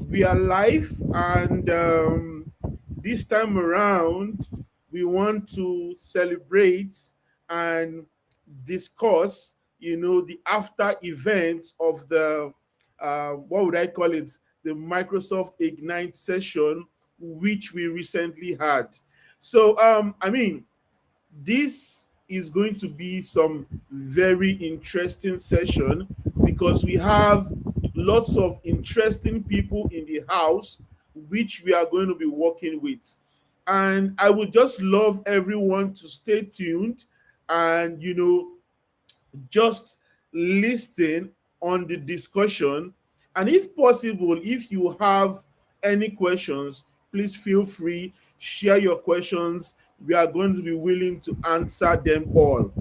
we are live, and this time around, we want to celebrate and discuss, the after events of the what would I call it? The Microsoft Ignite session, which we recently had. So, this is going to be some very interesting session because we have lots of interesting people in the house which we are going to be working with. And I would just love everyone to stay tuned and just listen on the discussion. And if possible, if you have any questions, please feel free, share your questions. We are going to be willing to answer them all.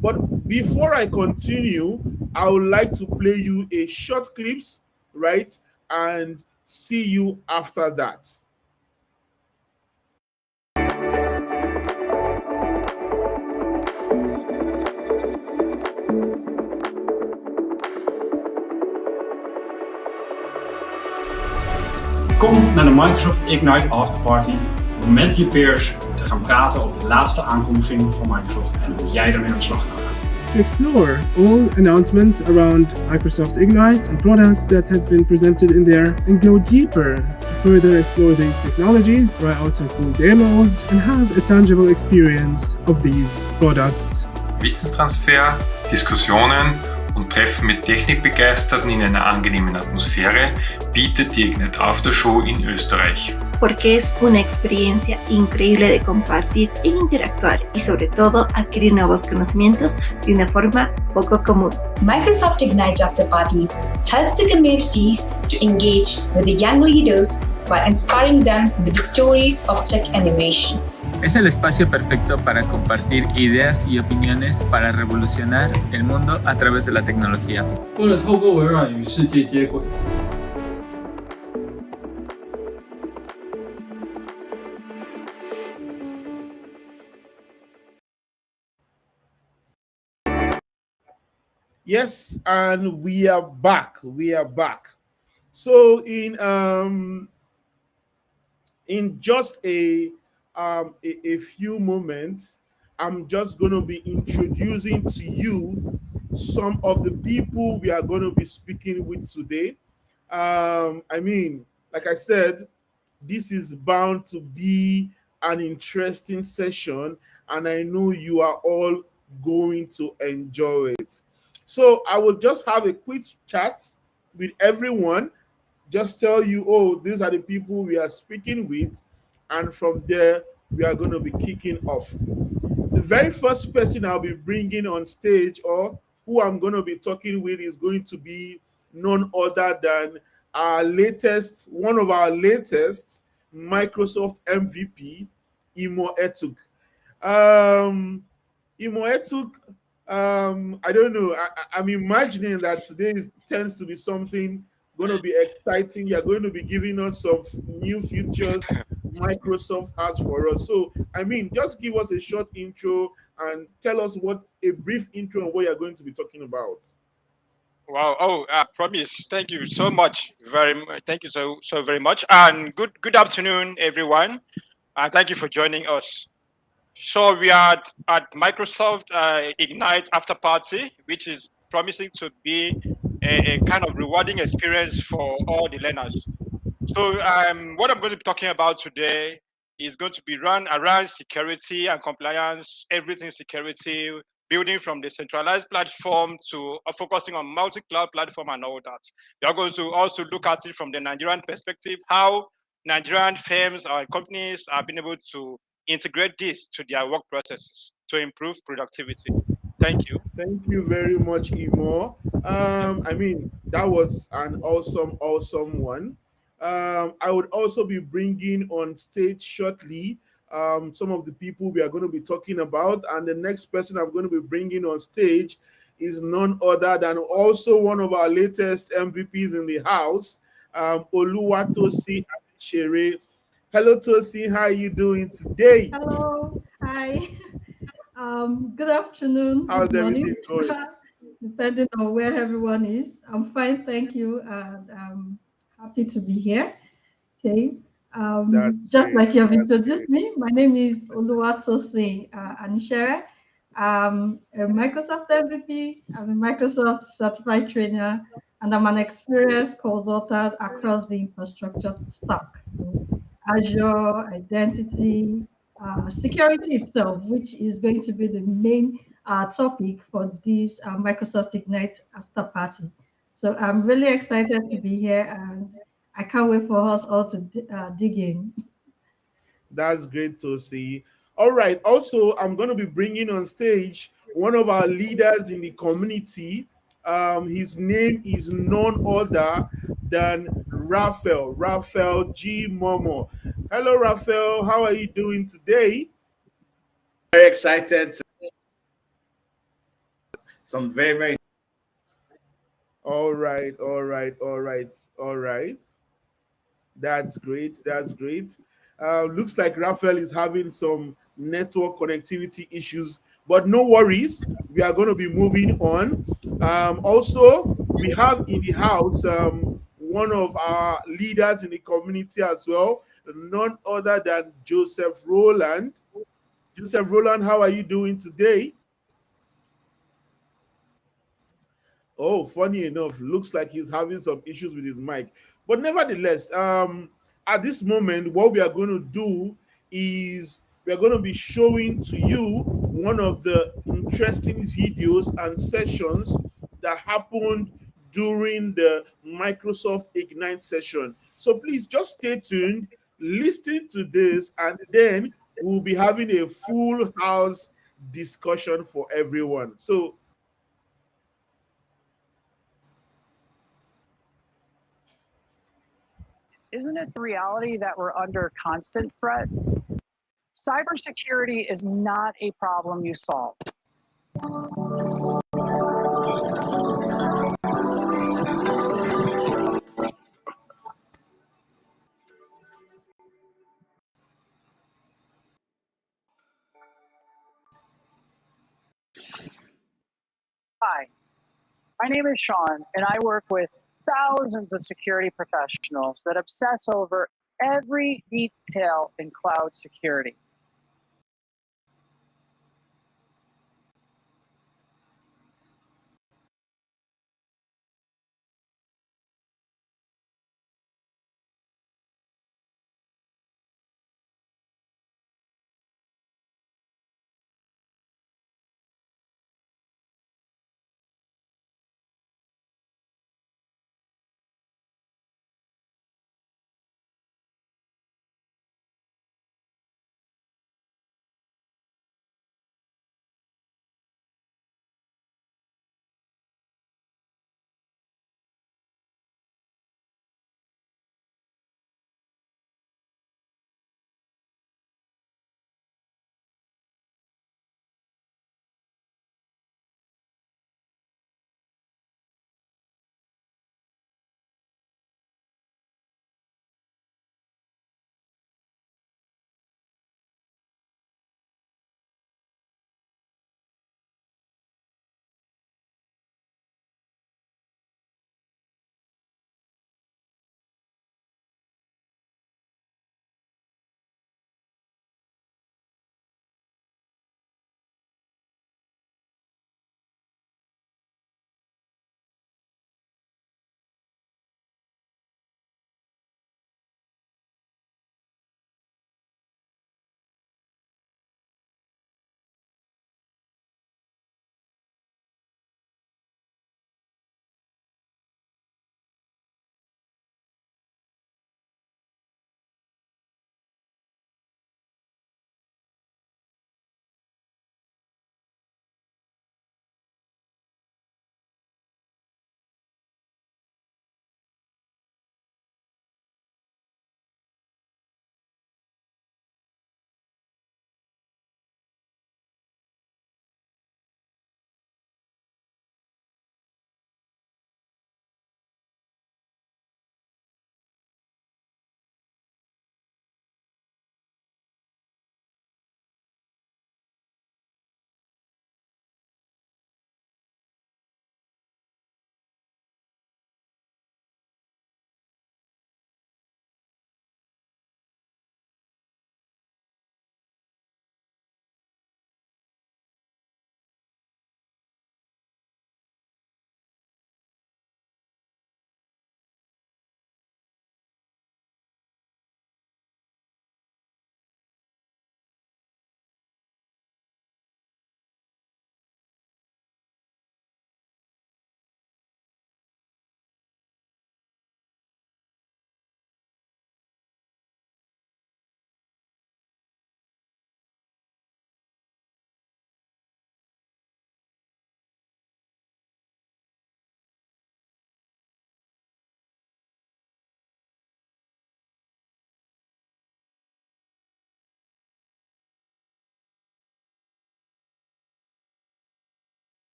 But before I continue, I would like to play you a short clips, right? And see you after that. Kom naar de Microsoft Ignite Afterparty om met je peers te gaan praten over de laatste aankondiging van Microsoft en hoe jij daarmee aan de slag gaat. To explore all announcements around Microsoft Ignite and products that have been presented in there, and go deeper to further explore these technologies, try out some cool demos, and have a tangible experience of these products. Wissenstransfer, Diskussionen und Treffen mit Technikbegeisterten in einer angenehmen Atmosphäre bietet die Ignite After Show in Österreich. Porque es una experiencia increíble de compartir e interactuar y sobre todo adquirir nuevos conocimientos de una forma poco común. Microsoft Ignite After Parties helps the communities to engage with the young leaders by inspiring them with the stories of tech innovation. Es el espacio perfecto para compartir ideas y opiniones para revolucionar el mundo a través de la tecnología. 为了透过微软与世界接轨。Yes, and we are back. We are back. So in just a few moments, I'm just going to be introducing to you some of the people we are going to be speaking with today. Like I said, this is bound to be an interesting session, and I know you are all going to enjoy it. So I will just have a quick chat with everyone, just tell you, oh, these are the people we are speaking with, and from there, we are going to be kicking off. The very first person I'll be bringing on stage, or who I'm going to be talking with, is going to be none other than one of our latest Microsoft MVP, Imo Etuk. Imo Etuk, I don't know. I'm imagining that today tends to be something going to be exciting. You're going to be giving us some new features Microsoft has for us. So, just give us a short intro and tell us a brief intro on what you're going to be talking about. Wow! Promise. Thank you so much. Thank you so very much. And good afternoon, everyone. And thank you for joining us. So we are at Microsoft Ignite After Party, which is promising to be a kind of rewarding experience for all the learners. So what I'm going to be talking about today is going to be run around security and compliance, everything security, building from the centralized platform to focusing on multi-cloud platform and all that. We are going to also look at it from the Nigerian perspective, how Nigerian firms or companies have been able to integrate this to their work processes to improve productivity. Thank you. Thank you very much, Imo. That was an awesome one. I would also be bringing on stage shortly some of the people we are going to be talking about, and the next person I'm going to be bringing on stage is none other than also one of our latest MVPs in the house, Oluwatosi Shere. Hello, Tosi. How are you doing today? Hello. Hi. Good afternoon. How's everything going? Depending on where everyone is. I'm fine, thank you. And happy to be here. Okay. That's Just great. like you have That's introduced great. me, my name is Oluwatosin Anishere. I'm a Microsoft MVP. I'm a Microsoft certified trainer, and I'm an experienced consultant across the infrastructure stack. Azure, identity, security itself, which is going to be the main topic for this Microsoft Ignite after party. So I'm really excited to be here, and I can't wait for us all to dig in. That's great to see. All right. Also, I'm going to be bringing on stage one of our leaders in the community. His name is none other than Raphael G. Momo. Hello, Raphael. How are you doing today? Very excited. Some very All right. All right. All right. All right. That's great. That's great. Looks like Raphael is having some network connectivity issues, but no worries. We are going to be moving on. Also, we have in the house one of our leaders in the community as well, none other than Joseph Roland. Joseph Roland, how are you doing today? Oh, funny enough, looks like he's having some issues with his mic. But nevertheless, at this moment, what we are going to do is we are going to be showing to you one of the interesting videos and sessions that happened during the Microsoft Ignite session. So please just stay tuned, listen to this, and then we'll be having a full house discussion for everyone. So isn't it the reality that we're under constant threat? Cybersecurity is not a problem you solve. Hi, my name is Sean, and I work with thousands of security professionals that obsess over every detail in cloud security.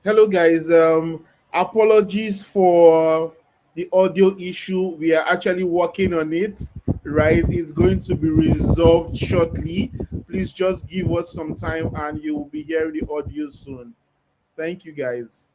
Hello, guys. Apologies for the audio issue. We are actually working on it, right? It's going to be resolved shortly. Please just give us some time and you will be hearing the audio soon. Thank you, guys.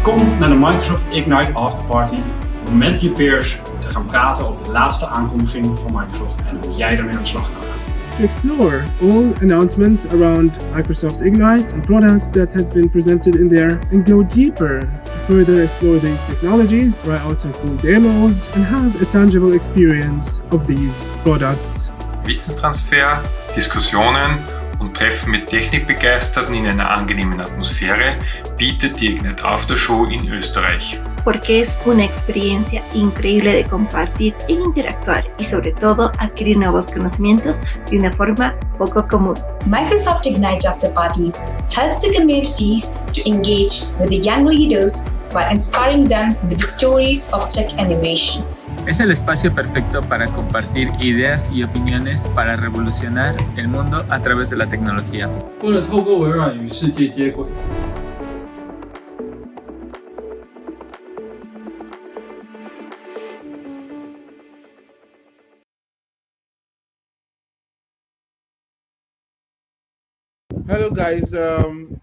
Kom naar de Microsoft Ignite Afterparty om met je peers te gaan praten over de laatste aankondiging van Microsoft en hoe jij daarmee aan de slag kan gaan. To explore all announcements around Microsoft Ignite and products that has been presented in there and go deeper to further explore these technologies, try out some cool demos and have a tangible experience of these products. Wissenstransfer, Diskussionen und Treffen mit Technikbegeisterten in einer angenehmen Atmosphäre bietet die Ignite After Show in Österreich. Porque es una experiencia increíble de compartir e interactuar y sobre todo adquirir nuevos conocimientos de una forma poco común. Microsoft Ignite After Parties helps the communities to engage with the young leaders while inspiring them with the stories of tech innovation. Es el espacio perfecto para compartir ideas y opiniones para revolucionar el mundo a través de la tecnología. 为了透过微软与世界接轨， Hello, guys.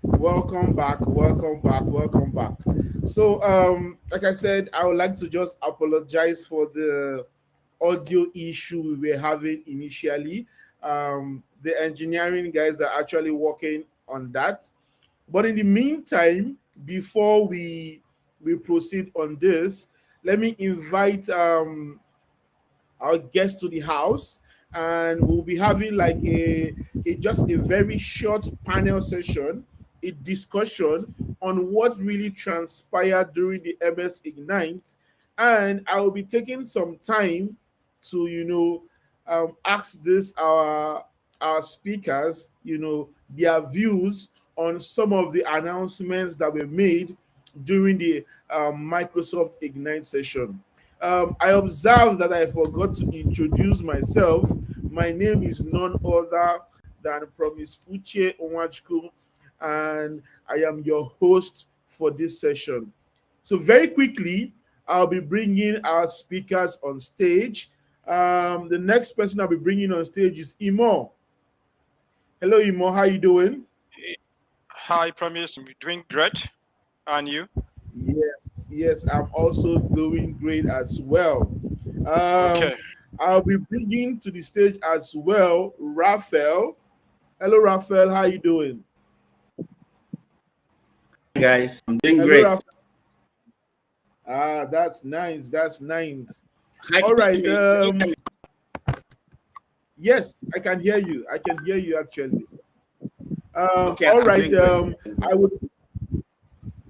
Welcome back. So, like I said, I would like to just apologize for the audio issue we were having initially. The engineering guys are actually working on that. But in the meantime, before we proceed on this, let me invite our guest to the house, and we'll be having like just a very short panel session, a discussion on what really transpired during the MS Ignite, and I will be taking some time to ask this our speakers their views on some of the announcements that were made during the Microsoft Ignite session. I observed that I forgot to introduce myself. My name is none other than Promise Uche Onwachku, and I am your host for this session. So very quickly, I'll be bringing our speakers on stage. The next person I'll be bringing on stage is Imo. Hello, Imo. How you doing? Hi, Promise. I'm doing great. And you? Yes, I'm also doing great as well. Okay. I'll be bringing to the stage as well Raphael. Hello, Raphael. How you doing? Hey guys, I'm doing Hello, great. Raphael. That's nice. That's nice. Hi, All right. Christine. Yes, I can hear you. I can hear you actually. Okay, all I'm right. doing great. I would.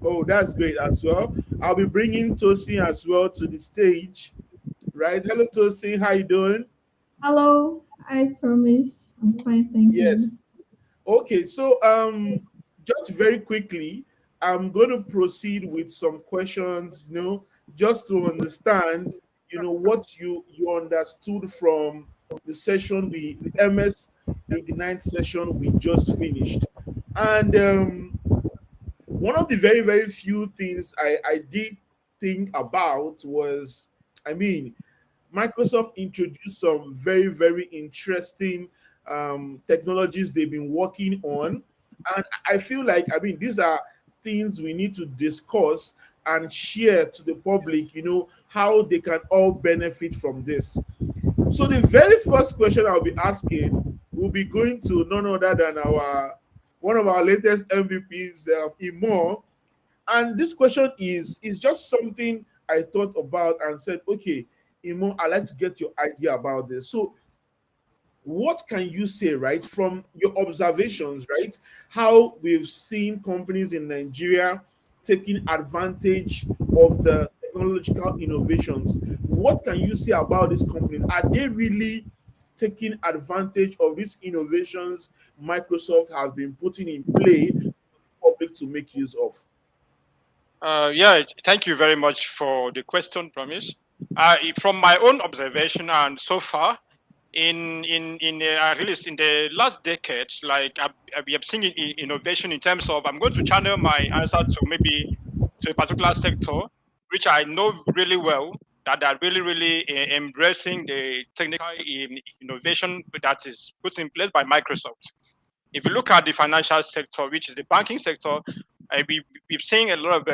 Oh, that's great as well. I'll be bringing Tosin as well to the stage. Right. Hello, Tosin. How you doing? Hello, I promise. I'm fine, thank Yes. you. Okay. So, just very quickly, I'm going to proceed with some questions. Just to understand, what you understood from the session, the MS Ignite session we just finished, and one of the very, very few things I did think about was, Microsoft introduced some very, very interesting technologies they've been working on. And I feel like, these are things we need to discuss and share to the public, how they can all benefit from this. So the very first question I'll be asking will be going to none other than one of our latest MVPs, Imo. And this question is just something I thought about and said, okay, Imo, I'd like to get your idea about this. So what can you say, right, from your observations, right, how we've seen companies in Nigeria taking advantage of the technological innovations? What can you say about these companies? Are they really taking advantage of these innovations Microsoft has been putting in play for the public to make use of? Yeah, thank you very much for the question, Promise. From my own observation and so far, at least in the last decades, like we have seen innovation in terms of, I'm going to channel my answer to maybe to a particular sector, which I know really well, that are really embracing the technical innovation that is put in place by Microsoft. If you look at the financial sector, which is the banking sector, we've seen a lot of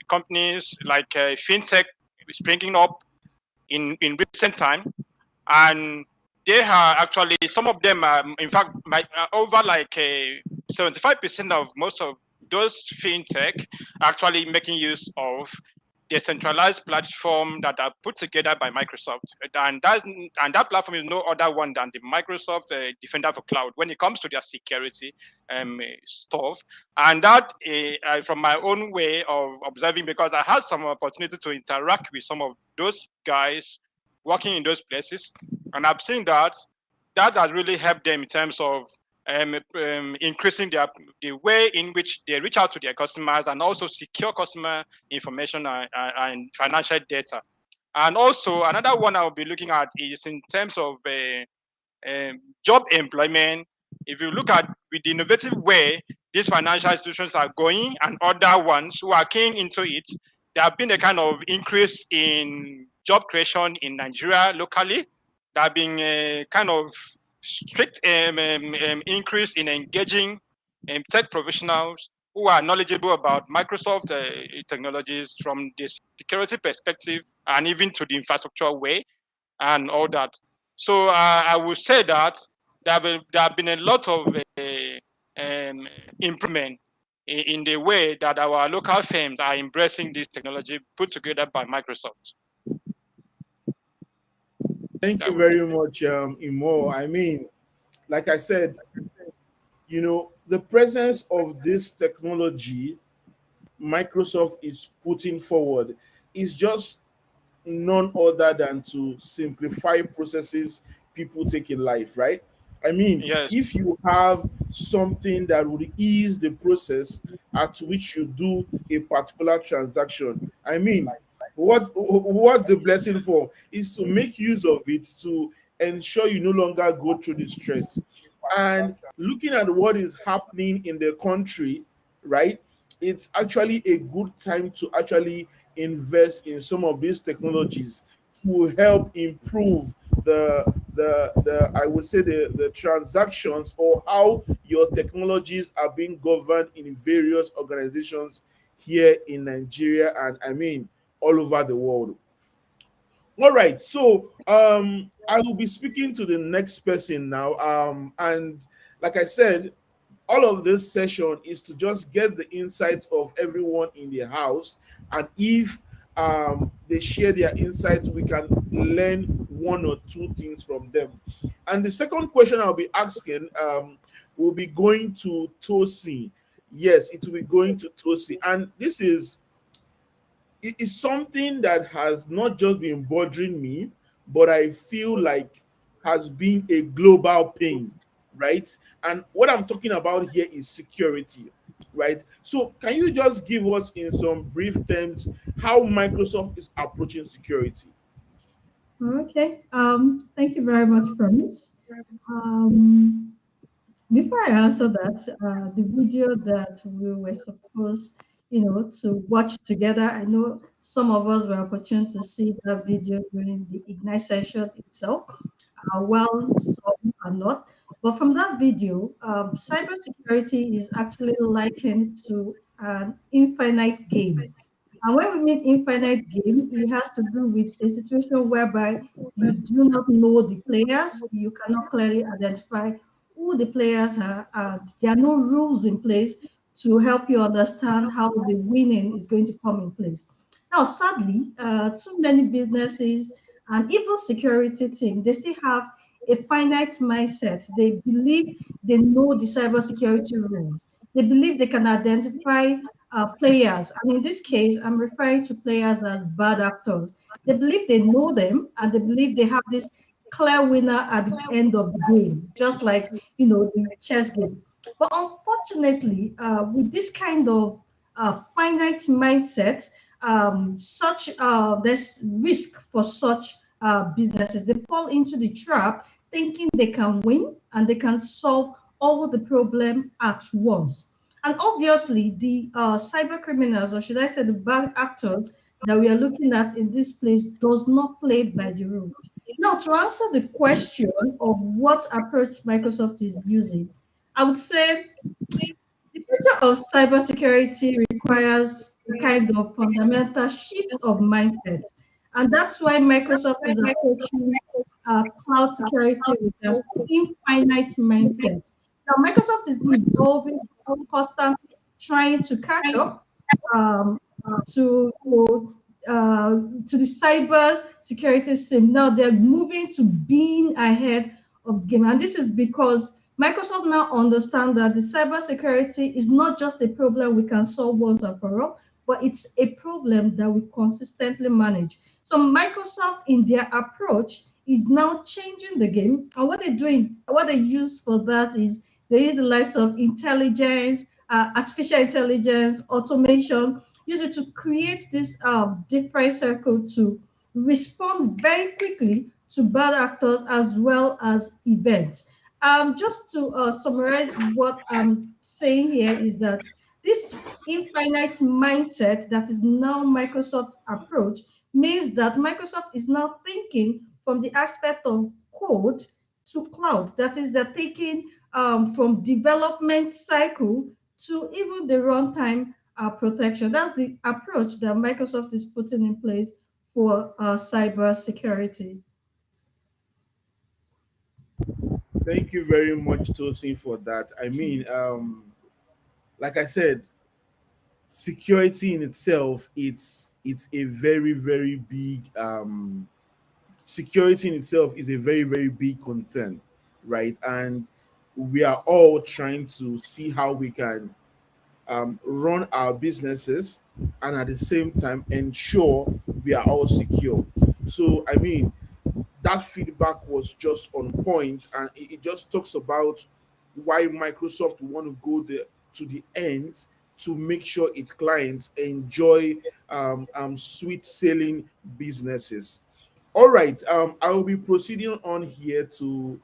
companies like fintech springing up in recent time, and they are actually, some of them are, in fact, over like 75% of most of those fintech actually making use of decentralized platform that are put together by Microsoft, and that platform is no other one than the Microsoft Defender for Cloud when it comes to their security stuff. And that, from my own way of observing, because I had some opportunity to interact with some of those guys working in those places, and I've seen that has really helped them in terms of increasing the way in which they reach out to their customers and also secure customer information and financial data. And also another one I'll be looking at is in terms of job employment. If you look at with the innovative way these financial institutions are going and other ones who are keying into it, there have been a kind of increase in job creation in Nigeria locally. There have been a kind of strict increase in engaging tech professionals who are knowledgeable about Microsoft technologies from the security perspective and even to the infrastructure way and all that. So I would say that there have been a lot of improvement in the way that our local firms are embracing this technology put together by Microsoft. Thank you very much, Imo. I mean, like I said, the presence of this technology Microsoft is putting forward is just none other than to simplify processes people take in life, right? I mean, yes. If you have something that would ease the process at which you do a particular transaction, I mean, what's the blessing for is to make use of it to ensure you no longer go through the stress. And looking at what is happening in the country, right, it's actually a good time to actually invest in some of these technologies to help improve the I would say the transactions or how your technologies are being governed in various organizations here in Nigeria and I mean all over the world. All right, so I will be speaking to the next person now. And like I said, all of this session is to just get the insights of everyone in the house, and if they share their insights, we can learn one or two things from them. And the second question I'll be asking will be going to Tosi. Yes, it will be going to Tosi, and this is something that has not just been bothering me, but I feel like has been a global pain, right? And what I'm talking about here is security, right? So can you just give us in some brief terms how Microsoft is approaching security? Okay. Thank you very much, Promise. Before I answer that, the video that we were supposed, to watch together, I know some of us were opportune to see that video during the Ignite session itself. Well, some are not. But from that video, cybersecurity is actually likened to an infinite game. And when we mean infinite game, it has to do with a situation whereby you do not know the players, you cannot clearly identify who the players are, and there are no rules in place to help you understand how the winning is going to come in place. Now, sadly, too many businesses and even security team, they still have a finite mindset. They believe they know the cybersecurity rules. They believe they can identify players. And in this case, I'm referring to players as bad actors. They believe they know them and they believe they have this clear winner at the end of the game, just like, the chess game. But unfortunately, with this kind of finite mindset, there's risk for such businesses. They fall into the trap thinking they can win and they can solve all the problem at once. And obviously, the cyber criminals, or should I say the bad actors that we are looking at in this place, does not play by the rules. Now, to answer the question of what approach Microsoft is using, I would say the future of cybersecurity requires a kind of fundamental shift of mindset. And that's why Microsoft is approaching cloud security with an infinite mindset. Now, Microsoft is evolving, constantly trying to catch up um, to to the cyber security scene. Now they're moving to being ahead of the game, and this is because Microsoft now understands that the cyber security is not just a problem we can solve once and for all, but it's a problem that we consistently manage. So Microsoft, in their approach, is now changing the game, and what they're doing, what they use for that is they use the likes of intelligence, artificial intelligence, automation, use it to create this different circle to respond very quickly to bad actors as well as events. Just to summarize what I'm saying here is that this infinite mindset that is now Microsoft's approach means that Microsoft is now thinking from the aspect of code to cloud. That is, they're taking from development cycle to even the runtime protection. That's the approach that Microsoft is putting in place for cyber security. Thank you very much, Tosin, for that. I mean, like I said, security in itself, it's a very, very big security in itself is a very, very big concern, right? And we are all trying to see how we can run our businesses and at the same time ensure we are all secure. So, I mean, that feedback was just on point, and it just talks about why Microsoft want to go to the ends to make sure its clients enjoy sweet sailing businesses. All right, I will be proceeding on here to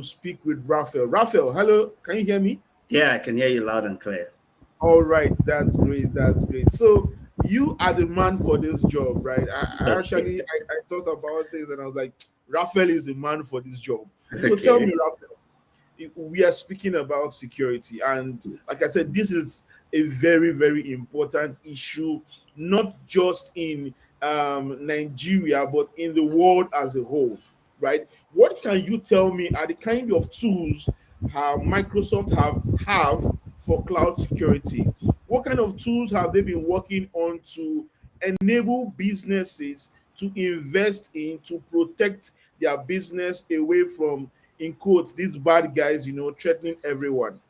speak with Raphael. Raphael, hello, can you hear me? Yeah, I can hear you loud and clear. All right, that's great. That's great. So you are the man for this job, right? I actually I thought about this and I was like, Raphael is the man for this job. So Okay. tell me, Raphael, we are speaking about security, and like I said, this is a very, very important issue, not just in Nigeria, but in the world as a whole, right? What can you tell me are the kind of tools Microsoft have for cloud security? What kind of tools have they been working on to enable businesses to invest in, to protect their business away from, in quotes, these bad guys, threatening everyone?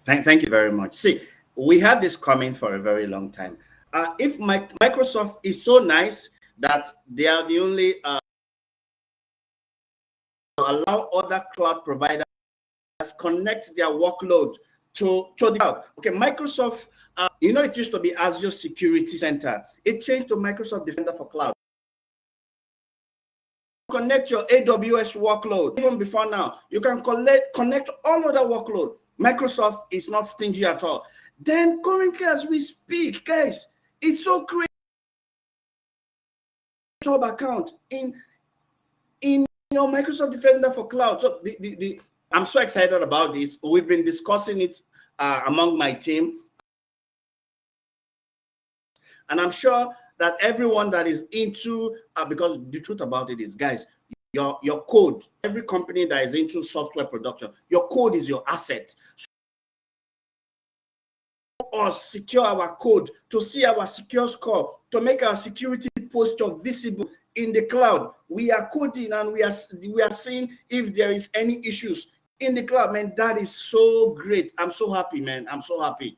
Thank you very much. See, we had this coming for a very long time. If Microsoft is so nice that they are the only allow other cloud providers connect their workload to the cloud. Okay, Microsoft, it used to be Azure Security Center. It changed to Microsoft Defender for Cloud. Connect your AWS workload. Even before now, you can connect all other workload. Microsoft is not stingy at all. Then currently as we speak, guys, it's so great. Job account in your Microsoft Defender for Cloud. So I'm so excited about this. We've been discussing it among my team. And I'm sure that everyone that is into, because the truth about it is, guys, your code, every company that is into software production, your code is your asset. Us secure our code, to see our secure score, to make our security posture visible in the cloud. We are coding and we are seeing if there is any issues in the cloud. Man, that is so great. I'm so happy, man. I'm so happy.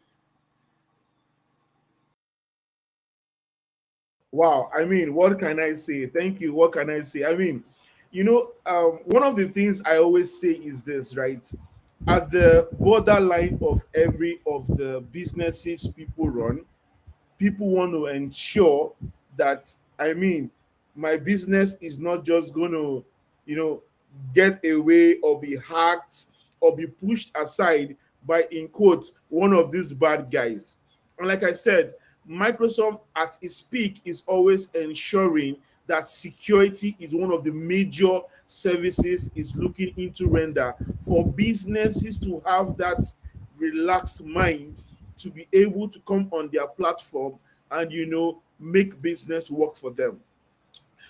Wow, I mean, what can I say? Thank you. What can I say? I mean, one of the things I always say is this, right? At the borderline of every of the businesses people run, people want to ensure that, I mean, my business is not just going to, get away or be hacked or be pushed aside by, in quotes, one of these bad guys. And like I said, Microsoft at its peak is always ensuring that security is one of the major services is looking into render for businesses to have that relaxed mind to be able to come on their platform and make business work for them.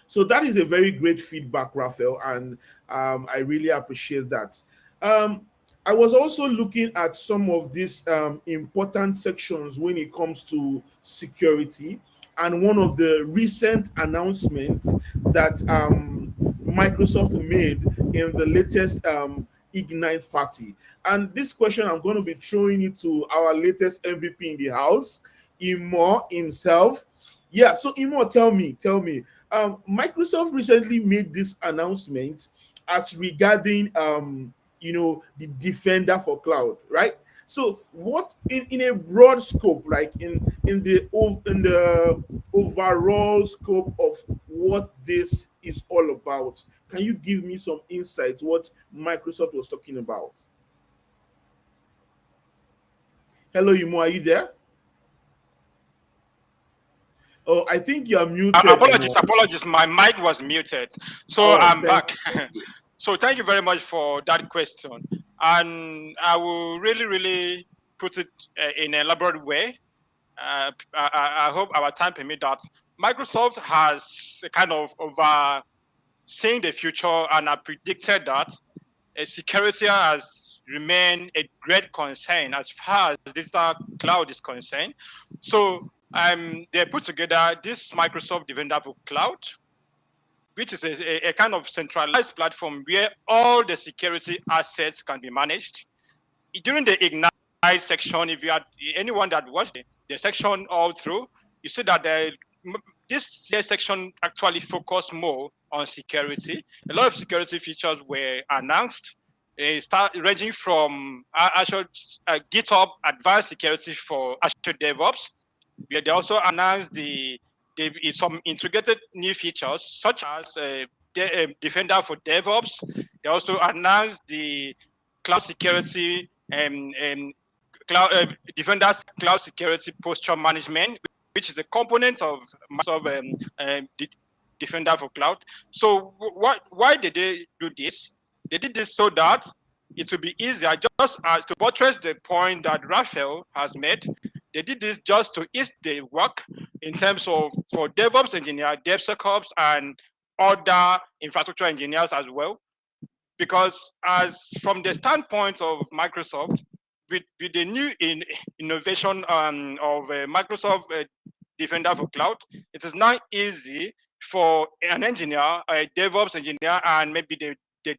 So that is a very great feedback, Raphael, and I really appreciate that. I was also looking at some of these important sections when it comes to security, and one of the recent announcements that Microsoft made in the latest Ignite party. And this question, I'm going to be throwing it to our latest MVP in the house, Imo himself. Yeah, so Imo, tell me, Microsoft recently made this announcement as regarding the Defender for Cloud, right? So what in a broad scope, like in the overall scope of what this is all about, can you give me some insight what Microsoft was talking about? Hello, Imo, are you there? Oh, I think you're muted. Apologies. My mic was muted. So I'm back. So thank you very much for that question. And I will really put it in an elaborate way. I hope our time permit that. Microsoft has a kind of seeing the future and I predicted that security has remained a great concern as far as digital cloud is concerned. So they put together this Microsoft Defender for Cloud, which is a kind of centralized platform where all the security assets can be managed. During the Ignite section, if you had anyone that watched the section all through, you see that this section actually focused more on security. A lot of security features were announced, ranging from Azure GitHub Advanced Security for Azure DevOps, where they also announced some integrated new features such as Defender for DevOps. They also announced the cloud security Defender's cloud security posture management, which is a component of Defender for Cloud. So why did they do this? They did this so that it will be easier, just as to buttress the point that Raphael has made. They did this just to ease the work in terms of for DevOps engineer, DevSecOps, and other infrastructure engineers as well. Because as from the standpoint of Microsoft, with the new innovation of Microsoft Defender for Cloud, it is now easy for an engineer, a DevOps engineer, and maybe the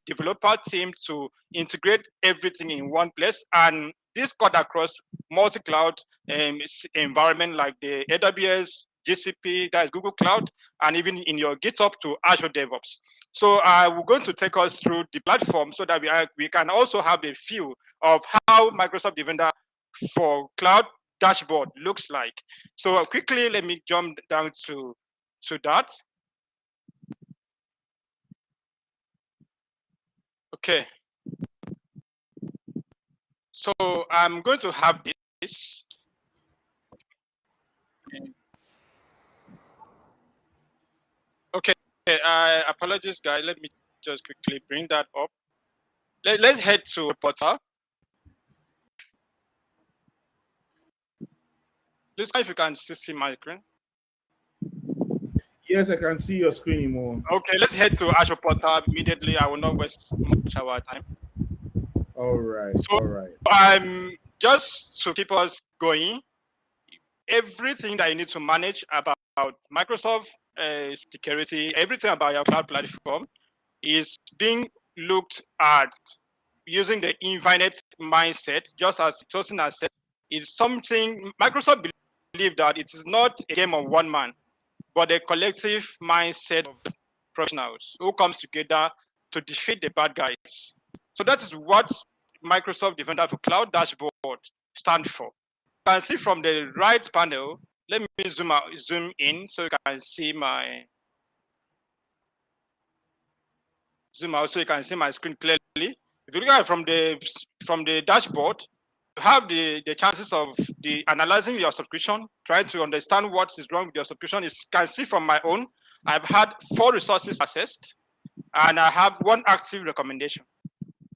developer team to integrate everything in one place. And this cut across multi-cloud environment like the AWS, GCP, that is Google Cloud, and even in your GitHub to Azure DevOps. So we're going to take us through the platform so that we can also have a feel of how Microsoft Defender for Cloud dashboard looks like. So quickly, let me jump down to that. Okay. So I'm going to have this. Okay, apologies, guys. Let me just quickly bring that up. Let's head to Portal. Let's see if you can still see my screen. Yes, I can see your screen more. Okay, let's head to Azure Portal immediately. I will not waste much of our time. All right, So, all right. Just to keep us going, everything that you need to manage about Microsoft security, everything about your cloud platform is being looked at using the infinite mindset, just as Tosin has said. It's something Microsoft believe that it is not a game of one man, but a collective mindset of professionals who comes together to defeat the bad guys. So that is what Microsoft Defender for Cloud dashboard stands for. You can see from the right panel, let me zoom in so you can see my zoom out so you can see my screen clearly. If you look at it from the dashboard, you have the chances of analyzing your subscription, trying to understand what is wrong with your subscription. You can see from my own, I've had 4 resources accessed, and I have 1 active recommendation.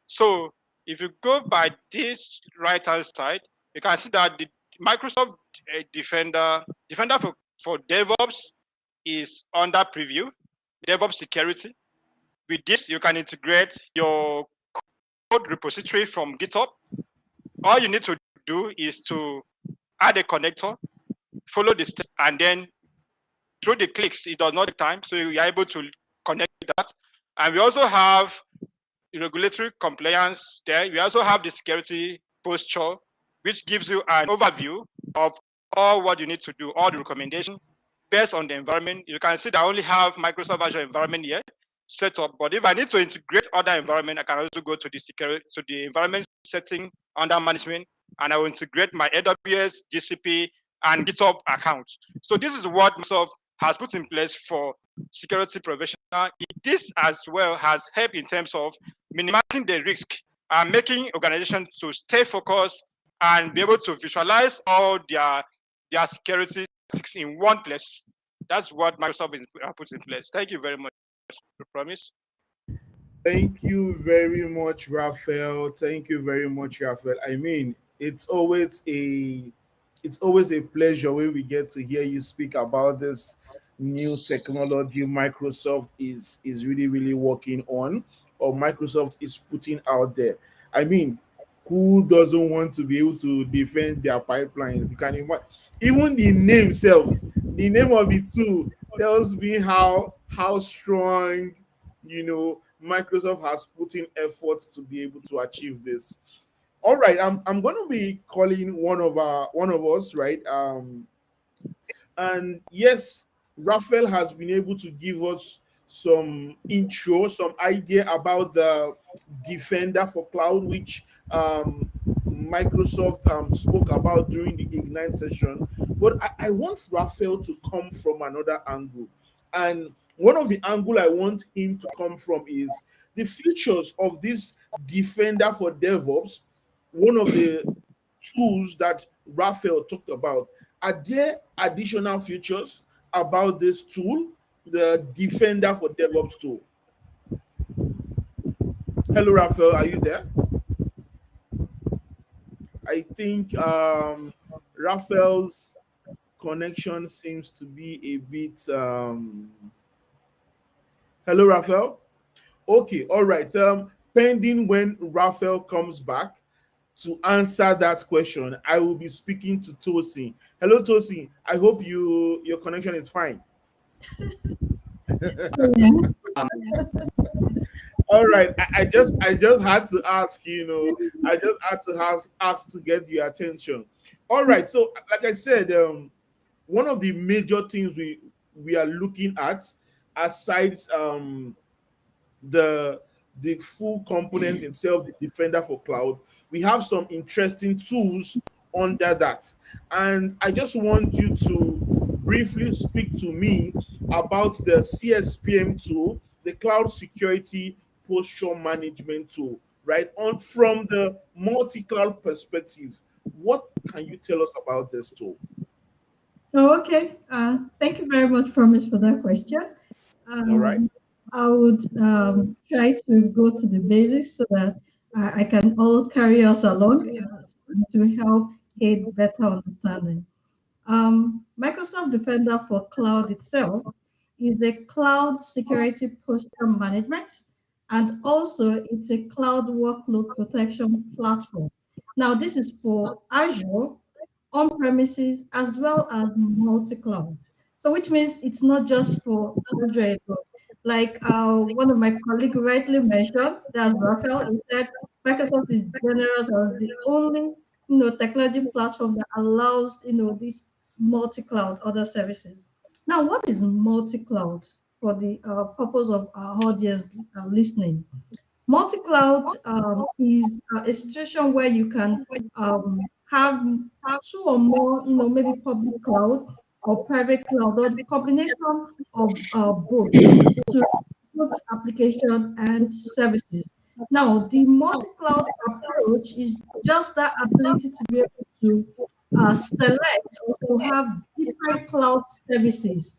So if you go by this right-hand side, you can see that the Microsoft Defender for DevOps is under preview, DevOps security. With this, you can integrate your code repository from GitHub. All you need to do is to add a connector, follow the steps, and then through the clicks, it does not take time, so you are able to connect that. And we also have regulatory compliance there. We also have the security posture, which gives you an overview of all what you need to do, all the recommendations based on the environment. You can see that I only have Microsoft Azure environment here set up, but if I need to integrate other environment, I can also go to the security, to the environment setting under management, and I will integrate my AWS, GCP, and GitHub accounts. So this is what Microsoft has put in place for security professional. This as well has helped in terms of minimizing the risk and making organizations to stay focused and be able to visualize all their security in one place. That's what Microsoft put in place. Thank you very much. Promise. Thank you very much, Raphael. Thank you very much, Raphael. I mean, it's always a pleasure when we get to hear you speak about this new technology Microsoft is really working on, or Microsoft is putting out there. I mean, who doesn't want to be able to defend their pipelines? You can imagine, even the name itself, the name of it too tells me how strong, Microsoft has put in effort to be able to achieve this. All right, I'm going to be calling one of us, right? And yes, Raphael has been able to give us some intro, some idea about the Defender for Cloud, which Microsoft spoke about during the Ignite session. But I want Raphael to come from another angle. And one of the angle I want him to come from is the features of this Defender for DevOps, one of the tools that Raphael talked about. Are there additional features about this tool, the Defender for DevOps tool? Hello, Raphael, are you there? I think Raphael's connection seems to be a bit... Hello, Raphael? Okay, all right. Pending when Raphael comes back to answer that question, I will be speaking to Tosin. Hello, Tosin. I hope your connection is fine. All right. I just had to ask, I just had to ask to get your attention. All right. So, like I said, one of the major things we are looking at, aside the full component itself, the Defender for Cloud, we have some interesting tools under that. And I just want you to briefly speak to me about the CSPM tool, the Cloud Security Posture Management tool, right? From the multi-cloud perspective, what can you tell us about this tool? Oh, okay. Thank you very much, Promise, for that question. All right. I would try to go to the basics so that I can all carry us along to help aid better understanding. Microsoft Defender for Cloud itself is a cloud security posture management, and also it's a cloud workload protection platform. Now, this is for Azure, on-premises, as well as multi-cloud. So which means it's not just for Azure alone. Like one of my colleagues rightly mentioned, that's Raphael, he said Microsoft is generous as the only technology platform that allows this multi-cloud other services. Now, what is multi-cloud for the purpose of our audience listening? Multi-cloud is a situation where you can have two or more, maybe public cloud or private cloud, or the combination of both to both application and services. Now, the multi-cloud approach is just that ability to be able to select or to have different cloud services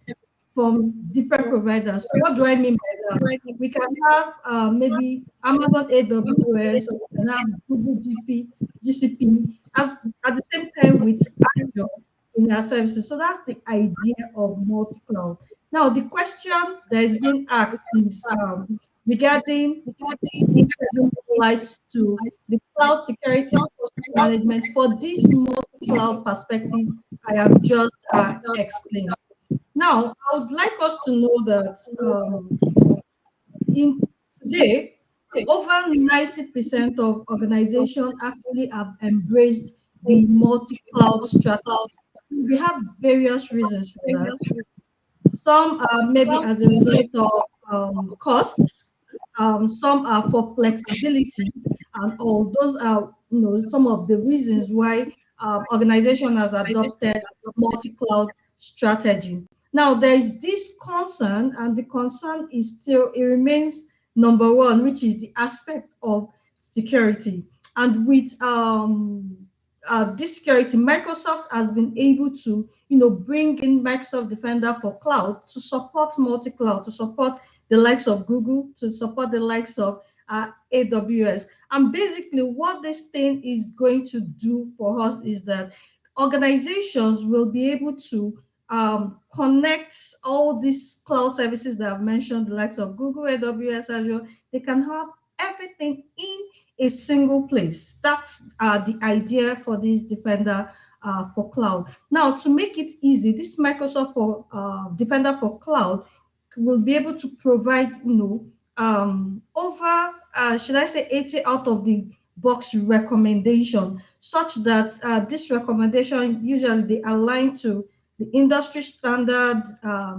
from different providers. So what do I mean by that? We can have maybe Amazon AWS, or we can have Google GCP as, at the same time with Azure in our services. So that's the idea of multi-cloud. Now, the question that is being asked is regarding introducing light to the cloud security management for this multi-cloud perspective I have just explained. Now, I would like us to know that in today, over 90% of organizations actually have embraced the multi-cloud strategy. We have various reasons for that. Some are maybe as a result of costs. Some are for flexibility, and all those are some of the reasons why organization has adopted multi-cloud strategy. Now there is this concern, and the concern is still, it remains number one, which is the aspect of security. And with this security, Microsoft has been able to bring in Microsoft Defender for Cloud to support multi-cloud, to support the likes of Google, to support the likes of AWS. And basically what this thing is going to do for us is that organizations will be able to connect all these cloud services that I've mentioned, the likes of Google, AWS, Azure. They can have everything in a single place. That's the idea for this Defender for Cloud. Now, to make it easy, this Microsoft for Defender for Cloud will be able to provide, over, should I say, 80 out of the box recommendation, such that this recommendation usually they align to the industry standard,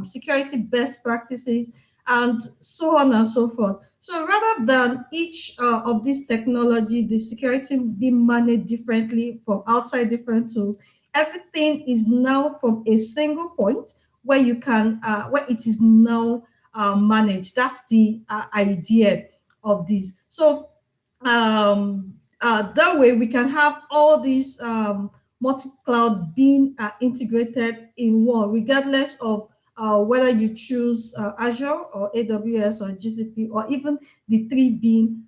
security best practices, and so on and so forth. So rather than each of these technology, the security being managed differently from outside different tools, everything is now from a single point where you can, where it is now managed. That's the idea of this. So that way we can have all these multi-cloud being integrated in one, regardless of whether you choose Azure or AWS or GCP, or even the three being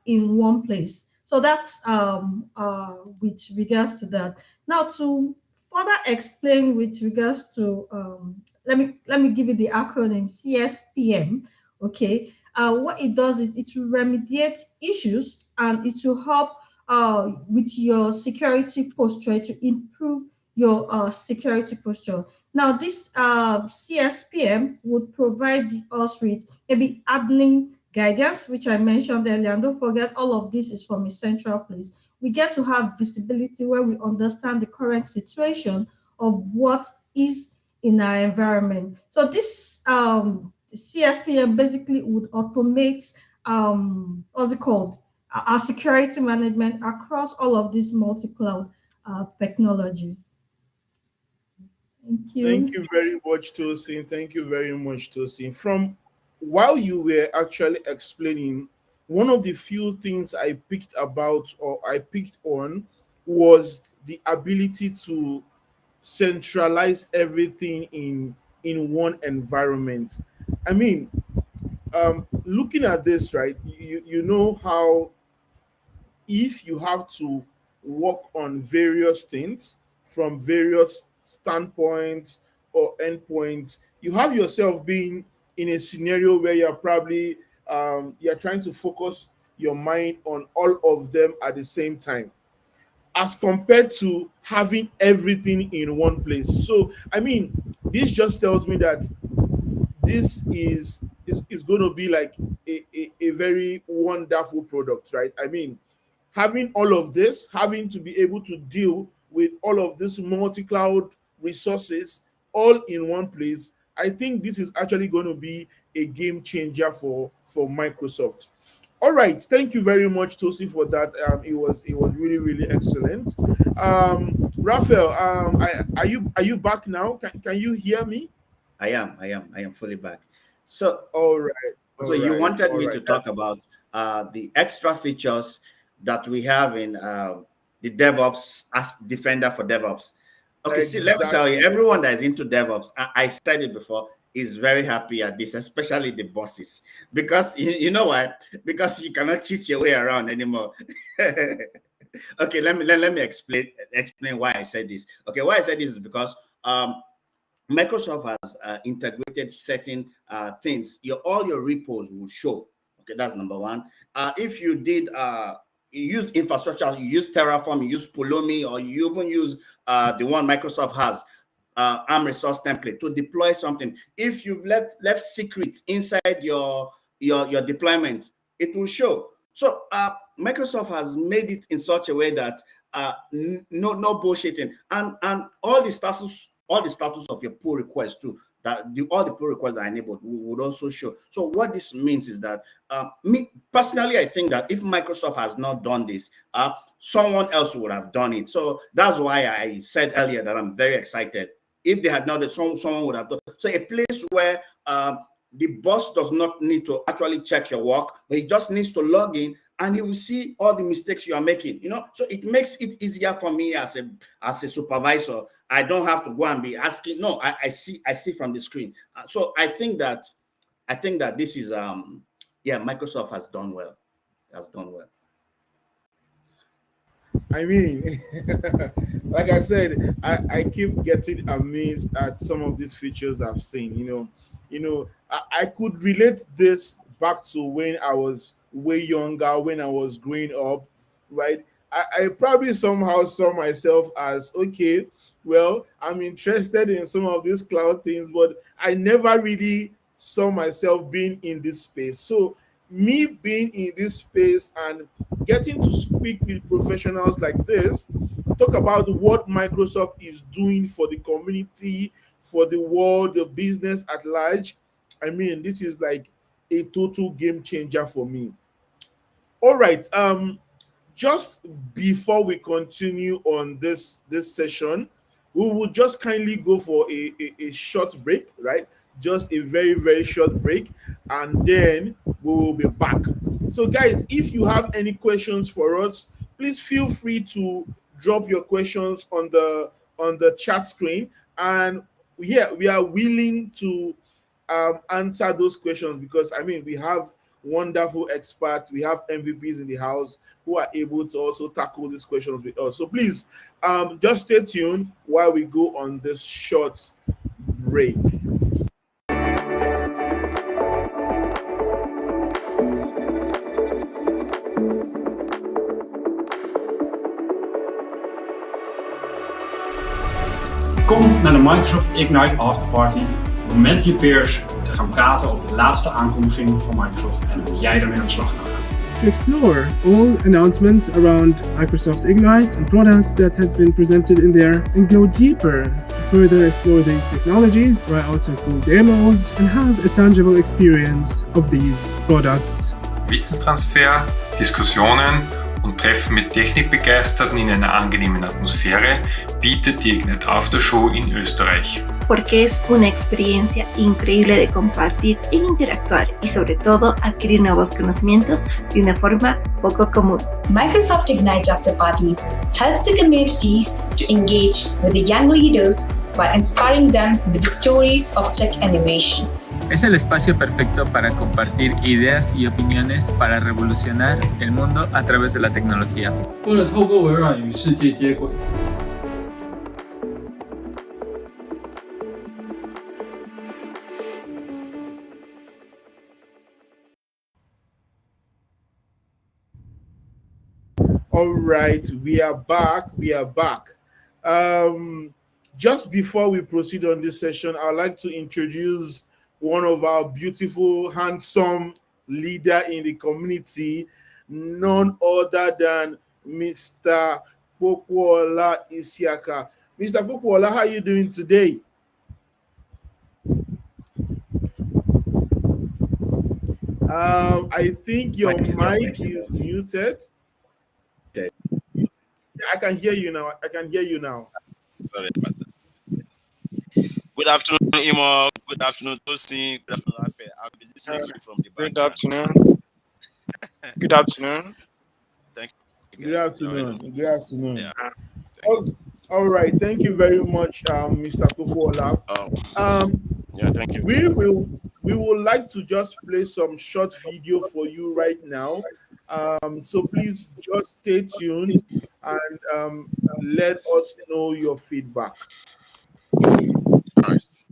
in one place. So that's with regards to that. Now, to further explain with regards to, let me give you the acronym CSPM. Okay, what it does is it will remediate issues, and it will help with your security posture, to improve your security posture. Now, this CSPM would provide us with maybe admin guidance, which I mentioned earlier. And don't forget, all of this is from a central place. We get to have visibility where we understand the current situation of what is in our environment. So this CSPM basically would automate, what's it called? Our security management across all of this multi-cloud technology. Thank you. Thank you very much, Tosin. Thank you very much, Tosin. From while you were actually explaining, one of the few things I picked about, or I picked on, was the ability to centralize everything in one environment. I mean, looking at this, right, you know how if you have to work on various things from various standpoints, or endpoint, you have yourself being in a scenario where you're probably you're trying to focus your mind on all of them at the same time, as compared to having everything in one place. So, I mean, this just tells me that this is going to be like a very wonderful product, right? I mean, having all of this, having to be able to deal with all of this multi-cloud resources all in one place, I think this is actually going to be a game changer for Microsoft. All right, thank you very much, Tosi, for that. It was really, really excellent. Raphael, are you back now? Can you hear me? I am fully back. So, all right. You wanted me to talk about the extra features that we have in the DevOps as Defender for DevOps. Okay, see, let me tell you, everyone that is into DevOps, I said it before, is very happy at this, especially the bosses, because you know what? Because you cannot cheat your way around anymore. Okay, let me explain why I said this. Okay, why I said this is because Microsoft has integrated certain things. All your repos will show. Okay, that's number one. If you did you use infrastructure, you use Terraform, you use Pulumi, or you even use the one Microsoft has, ARM resource template to deploy something. If you've left secrets inside your deployment, it will show. So Microsoft has made it in such a way that no bullshitting, and all the status of your pull requests too. That all the pull requests are enabled would also show. So what this means is that me personally, I think that if Microsoft has not done this, someone else would have done it. So that's why I said earlier that I'm very excited. If they had not done it, someone would have done it. So a place where the boss does not need to actually check your work, but he just needs to log in and he will see all the mistakes you are making. So it makes it easier for me as a supervisor. I don't have to go and be asking. No, I see from the screen. So I think that this is Microsoft has done well. I mean, like I said, I keep getting amazed at some of these features I've seen. I could relate this back to when I was way younger, when I was growing up, right? I probably somehow saw myself as, okay, well, I'm interested in some of these cloud things, but I never really saw myself being in this space. So me being in this space and getting to speak with professionals like this, talk about what Microsoft is doing for the community, for the world, the business at large. I mean, this is like a total game changer for me. All right. Just before we continue on this session, we will just kindly go for a short break, right? Just a very, very short break, and then we will be back. So guys, if you have any questions for us, please feel free to drop your questions on the chat screen, and we are willing to answer those questions, because I mean, we have wonderful experts, we have MVPs in the house who are able to also tackle these questions with us. So please just stay tuned while we go on this short break. Kom naar de Microsoft Ignite Afterparty om met je peers te gaan praten over de laatste aankondiging van Microsoft en hoe jij daarmee aan de slag kan gaan. To explore all announcements around Microsoft Ignite and products that have been presented in there, and go deeper to further explore these technologies, try out some cool demos, and have a tangible experience of these products. Wissenstransfer, Diskussionen und Treffen mit Technikbegeisterten in einer angenehmen Atmosphäre bietet die Ignite After Show in Österreich. Porque es una experiencia increíble de compartir e interactuar, y sobre todo adquirir nuevos conocimientos de una forma poco común. Microsoft Ignite After Parties helps the communities to engage with the young leaders while inspiring them with the stories of tech innovation. Es el espacio perfecto para compartir ideas y opiniones para revolucionar el mundo a través de la tecnología. 为了透过微软与世界接轨， All right, we are back. We are back. Just before we proceed on this session, I'd like to introduce one of our beautiful, handsome leader in the community, none other than Mr. Pokuola Isiaka. Mr. Pokuola, how are you doing today? I think your mic is muted. I can hear you now. I can hear you now. Sorry about that. Good afternoon, Imo. Good afternoon, Tosin. Good afternoon, Afe. I'll be listening to you from the background. Good afternoon. Good afternoon. Thank you. Good afternoon. Good afternoon. Yeah. All right. Thank you very much, Mr. Pokuola. Yeah, thank you. We would like to just play some short video for you right now. So please just stay tuned and let us know your feedback. All right.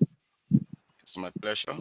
It's my pleasure.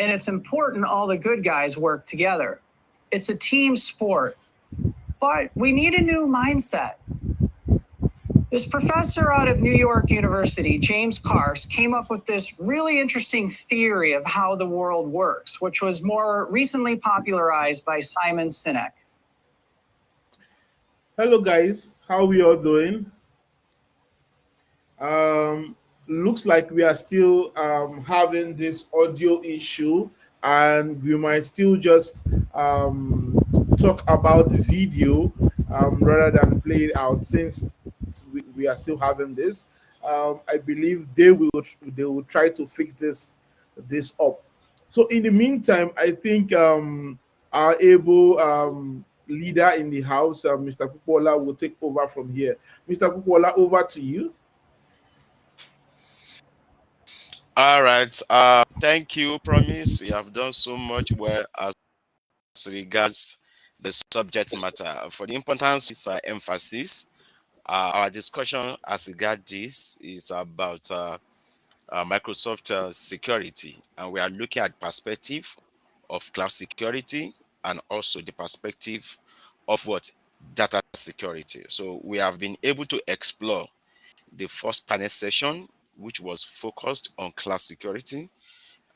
And it's important all the good guys work together. It's a team sport, but we need a new mindset. This professor out of New York University, James Carse, came up with this really interesting theory of how the world works, which was more recently popularized by Simon Sinek. Hello guys, how we all doing? Looks like we are still having this audio issue, and we might still just talk about the video rather than play it out, since we are still having this. I believe they will try to fix this up. So in the meantime, I think our able leader in the house, Mr. Kupola, will take over from here. Mr. Kupola, over to you. All right. Thank you, Promise. We have done so much well as regards the subject matter. For the importance is emphasis. Our discussion as regards this is about Microsoft security, and we are looking at perspective of cloud security and also the perspective of what data security. So we have been able to explore the first panel session, which was focused on cloud security,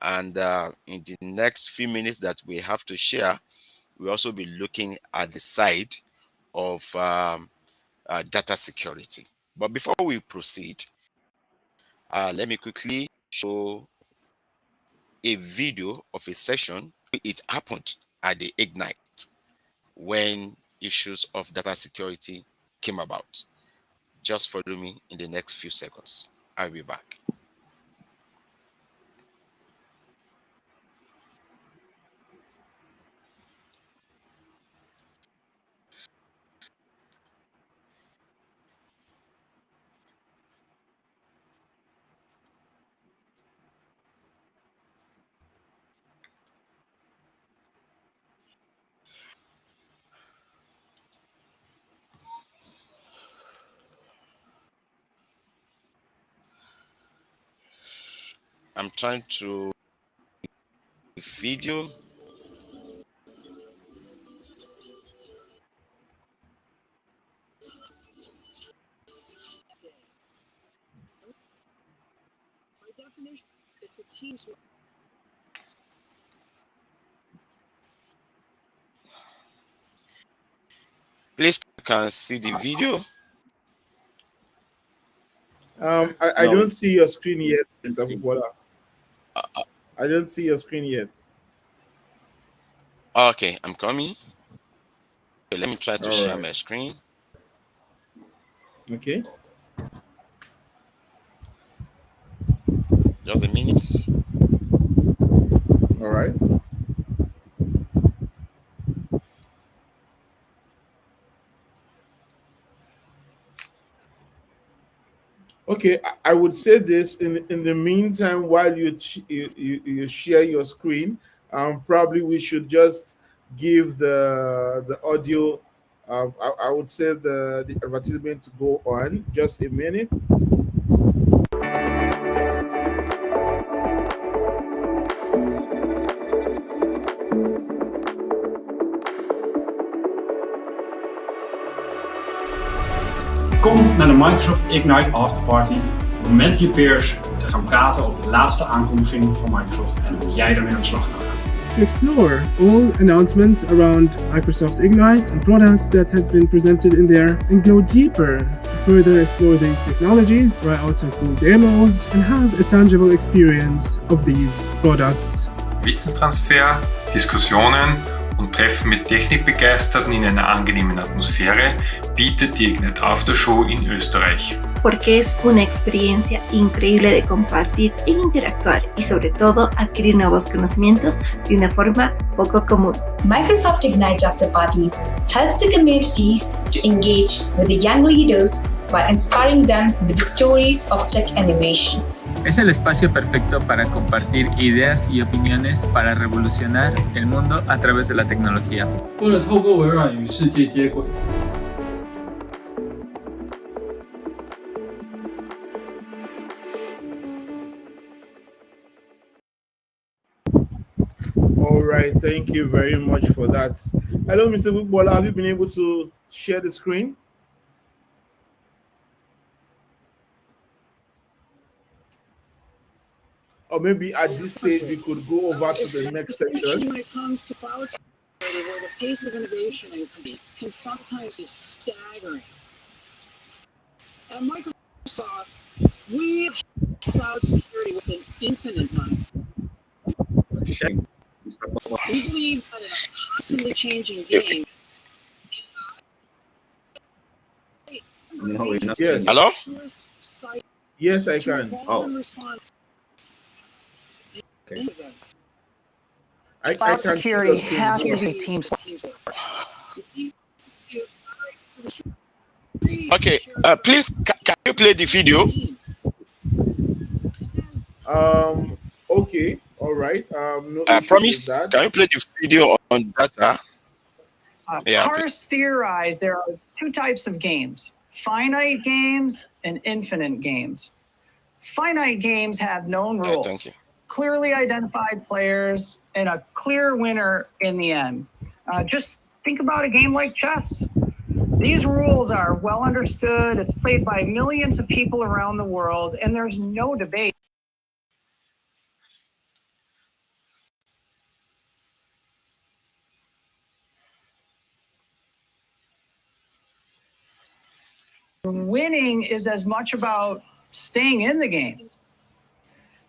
and in the next few minutes that we have to share, we'll also be looking at the side of data security. But before we proceed, let me quickly show a video of a session. It happened at the Ignite when issues of data security came about. Just follow me in the next few seconds. I'll be back. I'm trying to video. By definition, it's a team sport. Please, you can see the video. I don't see your screen yet, Mr. Kupola. I don't see your screen yet. Okay, I'm coming. Okay, let me try to All share right. my screen. Okay. Just a minute. All right. Okay, I would say this in the meantime while you share your screen. Probably we should just give the audio. I would say the advertisement to go on. Just a minute. Kom naar de Microsoft Ignite Afterparty om met je peers te gaan praten over de laatste aankondiging van Microsoft en hoe jij daarmee aan de slag gaat. To explore all announcements around Microsoft Ignite and products that have been presented in there and go deeper to further explore these technologies, try out some cool demos and have a tangible experience of these products. Wissenstransfer, Diskussionen und Treffen mit Technikbegeisterten in einer angenehmen Atmosphäre bietet die Ignite After Show in Österreich. Porque es una experiencia increíble de compartir e interactuar y sobre todo adquirir nuevos conocimientos de una forma poco común. Microsoft Ignite After Parties helps the communities to engage with the young leaders while inspiring them with the stories of tech innovation. Es el espacio perfecto para compartir ideas y opiniones para revolucionar el mundo a través de la tecnología. 为了透过微软与世界接轨。 All right, thank you very much for that. Hello, Mr. Kupola. Have you been able to share the screen? Or maybe at this stage we could go over to the next section. When it comes to cloud security, where the pace of innovation and can sometimes be staggering. At Microsoft, we have cloud security with an infinite mind. We believe that in a constantly changing game. Yes. Hello? Yes, I can. Okay. Cloud security has to be team sport. Okay, please, can you play the video? Okay, all right. No I issues with promise, that. can you play the video on data? Parse theorized there are two types of games: finite games and infinite games. Finite games have known rules, thank you. clearly identified players, and a clear winner in the end. Just think about a game like chess. These rules are well understood. It's played by millions of people around the world, and there's no debate. Winning is as much about staying in the game.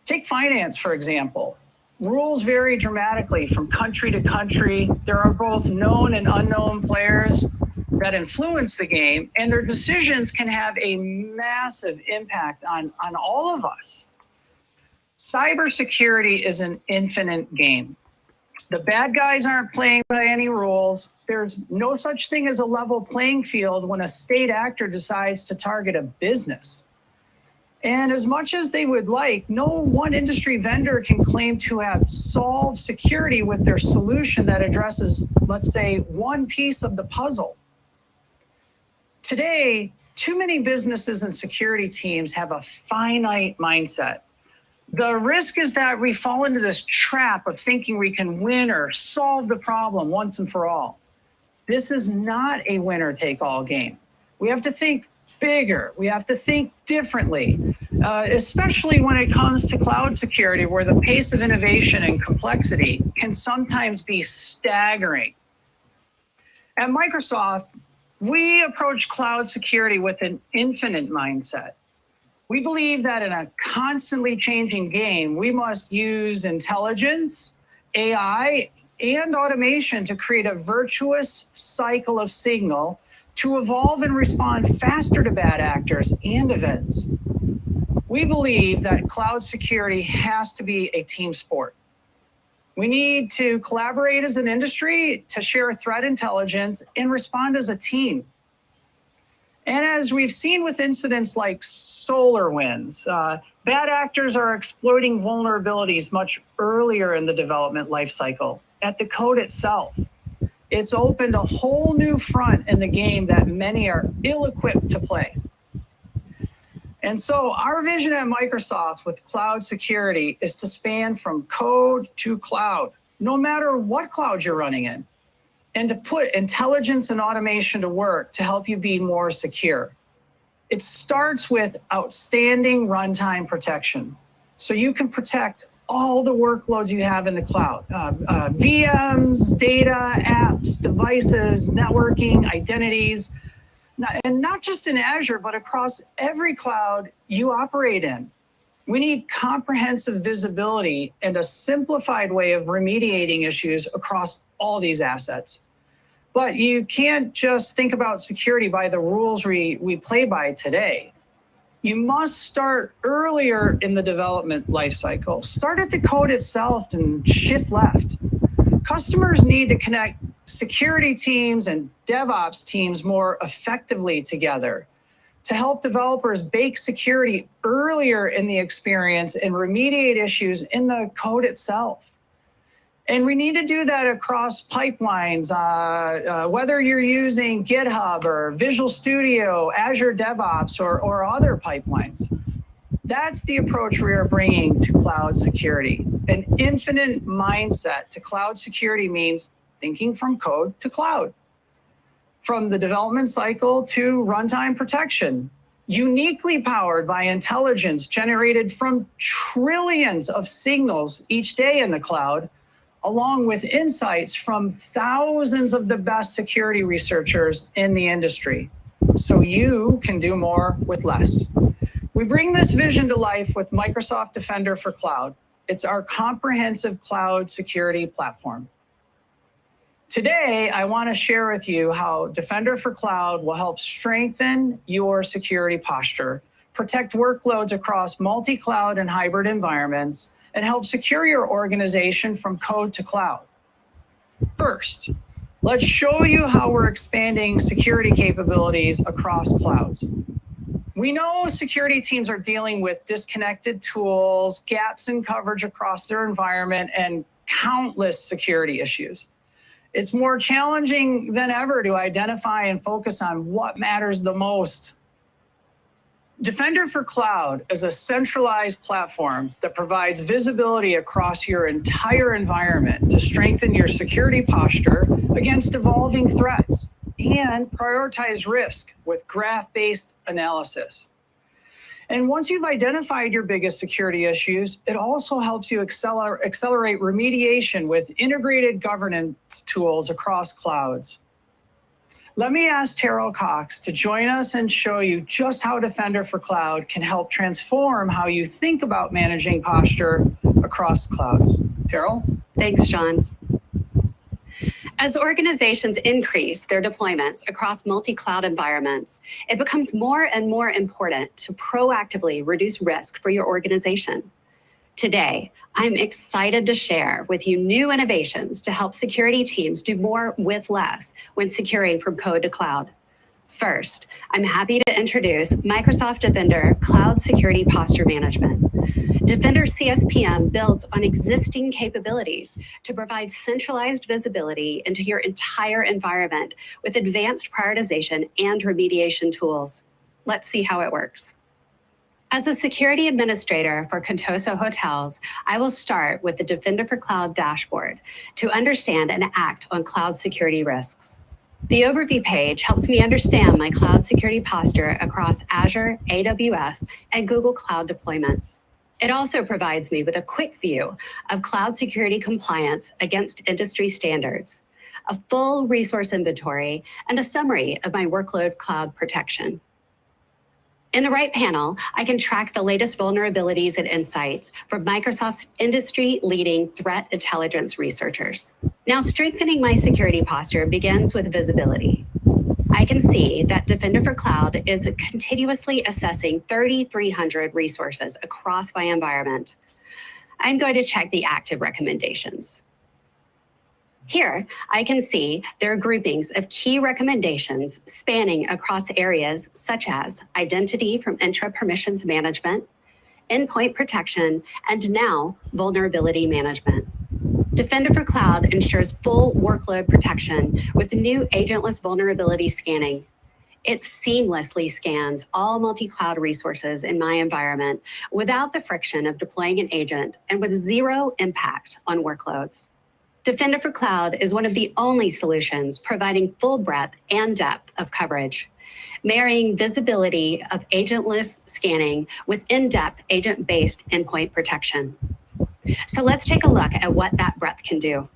Take finance, for example. Rules vary dramatically from country to country. There are both known and unknown players that influence the game, and their decisions can have a massive impact on all of us. Cybersecurity is an infinite game. The bad guys aren't playing by any rules. There's no such thing as a level playing field when a state actor decides to target a business. And as much as they would like, no one industry vendor can claim to have solved security with their solution that addresses, let's say, one piece of the puzzle. Today, too many businesses and security teams have a finite mindset. The risk is that we fall into this trap of thinking we can win or solve the problem once and for all. This is not a winner-take-all game. We have to think bigger. We have to think differently, especially when it comes to cloud security, where the pace of innovation and complexity can sometimes be staggering. At Microsoft, we approach cloud security with an infinite mindset. We believe that in a constantly changing game, we must use intelligence, AI, and automation to create a virtuous cycle of signal to evolve and respond faster to bad actors and events. We believe that cloud security has to be a team sport. We need to collaborate as an industry to share threat intelligence and respond as a team. And as we've seen with incidents like SolarWinds, bad actors are exploiting vulnerabilities much earlier in the development lifecycle, at the code itself. It's opened a whole new front in the game that many are ill-equipped to play. And so our vision at Microsoft with cloud security is to span from code to cloud, no matter what cloud you're running in, and to put intelligence and automation to work to help you be more secure. It starts with outstanding runtime protection, so you can protect all the workloads you have in the cloud, VMs, data, apps, devices, networking, identities, and not just in Azure, but across every cloud you operate in. We need comprehensive visibility and a simplified way of remediating issues across all these assets. But you can't just think about security by the rules we play by today. You must start earlier in the development lifecycle. Start at the code itself and shift left. Customers need to connect security teams and DevOps teams more effectively together to help developers bake security earlier in the experience and remediate issues in the code itself. And we need to do that across pipelines, whether you're using GitHub or Visual Studio, Azure DevOps, or other pipelines. That's the approach we are bringing to cloud security. An infinite mindset to cloud security means thinking from code to cloud, from the development cycle to runtime protection, uniquely powered by intelligence generated from trillions of signals each day in the cloud, along with insights from thousands of the best security researchers in the industry, so you can do more with less. We bring this vision to life with Microsoft Defender for Cloud. It's our comprehensive cloud security platform. Today, I want to share with you how Defender for Cloud will help strengthen your security posture, protect workloads across multi-cloud and hybrid environments, and help secure your organization from code to cloud. First, let's show you how we're expanding security capabilities across clouds. We know security teams are dealing with disconnected tools, gaps in coverage across their environment, and countless security issues. It's more challenging than ever to identify and focus on what matters the most. Defender for Cloud is a centralized platform that provides visibility across your entire environment to strengthen your security posture against evolving threats and prioritize risk with graph-based analysis. And once you've identified your biggest security issues, it also helps you accelerate remediation with integrated governance tools across clouds. Let me ask Terrell Cox to join us and show you just how Defender for Cloud can help transform how you think about managing posture across clouds. Terrell? Thanks, Sean. As organizations increase their deployments across multi-cloud environments, it becomes more and more important to proactively reduce risk for your organization. Today, I'm excited to share with you new innovations to help security teams do more with less when securing from code to cloud. First, I'm happy to introduce Microsoft Defender Cloud Security Posture Management. Defender CSPM builds on existing capabilities to provide centralized visibility into your entire environment with advanced prioritization and remediation tools. Let's see how it works. As a security administrator for Contoso Hotels, I will start with the Defender for Cloud dashboard to understand and act on cloud security risks. The overview page helps me understand my cloud security posture across Azure, AWS, and Google Cloud deployments. It also provides me with a quick view of cloud security compliance against industry standards, a full resource inventory, and a summary of my workload cloud protection. In the right panel, I can track the latest vulnerabilities and insights from Microsoft's industry-leading threat intelligence researchers. Now, strengthening my security posture begins with visibility. I can see that Defender for Cloud is continuously assessing 3,300 resources across my environment. I'm going to check the active recommendations. Here, I can see there are groupings of key recommendations spanning across areas such as identity from intra-permissions management, endpoint protection, and now vulnerability management. Defender for Cloud ensures full workload protection with new agentless vulnerability scanning. It seamlessly scans all multi-cloud resources in my environment without the friction of deploying an agent and with zero impact on workloads. Defender for Cloud is one of the only solutions providing full breadth and depth of coverage, marrying visibility of agentless scanning with in-depth agent-based endpoint protection. So let's take a look at what that breadth can do.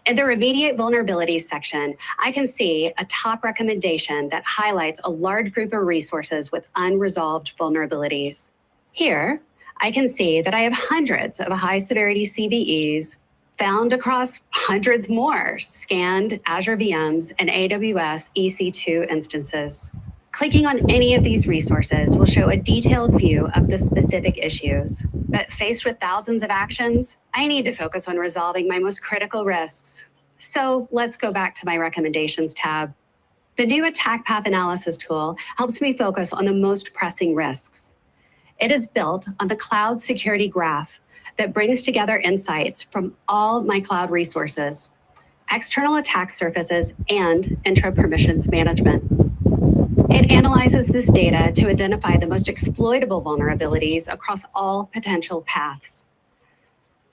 In the Remediate Vulnerabilities section, I can see a top recommendation that highlights a large group of resources with unresolved vulnerabilities. Here, I can see that I have hundreds of high-severity CVEs found across hundreds more scanned Azure VMs and AWS EC2 instances. Clicking on any of these resources will show a detailed view of the specific issues. But faced with thousands of actions, I need to focus on resolving my most critical risks. So let's go back to my Recommendations tab. The new Attack Path Analysis tool helps me focus on the most pressing risks. It is built on the Cloud Security Graph that brings together insights from all my cloud resources, external attack surfaces, and intra-permissions management. It analyzes this data to identify the most exploitable vulnerabilities across all potential paths.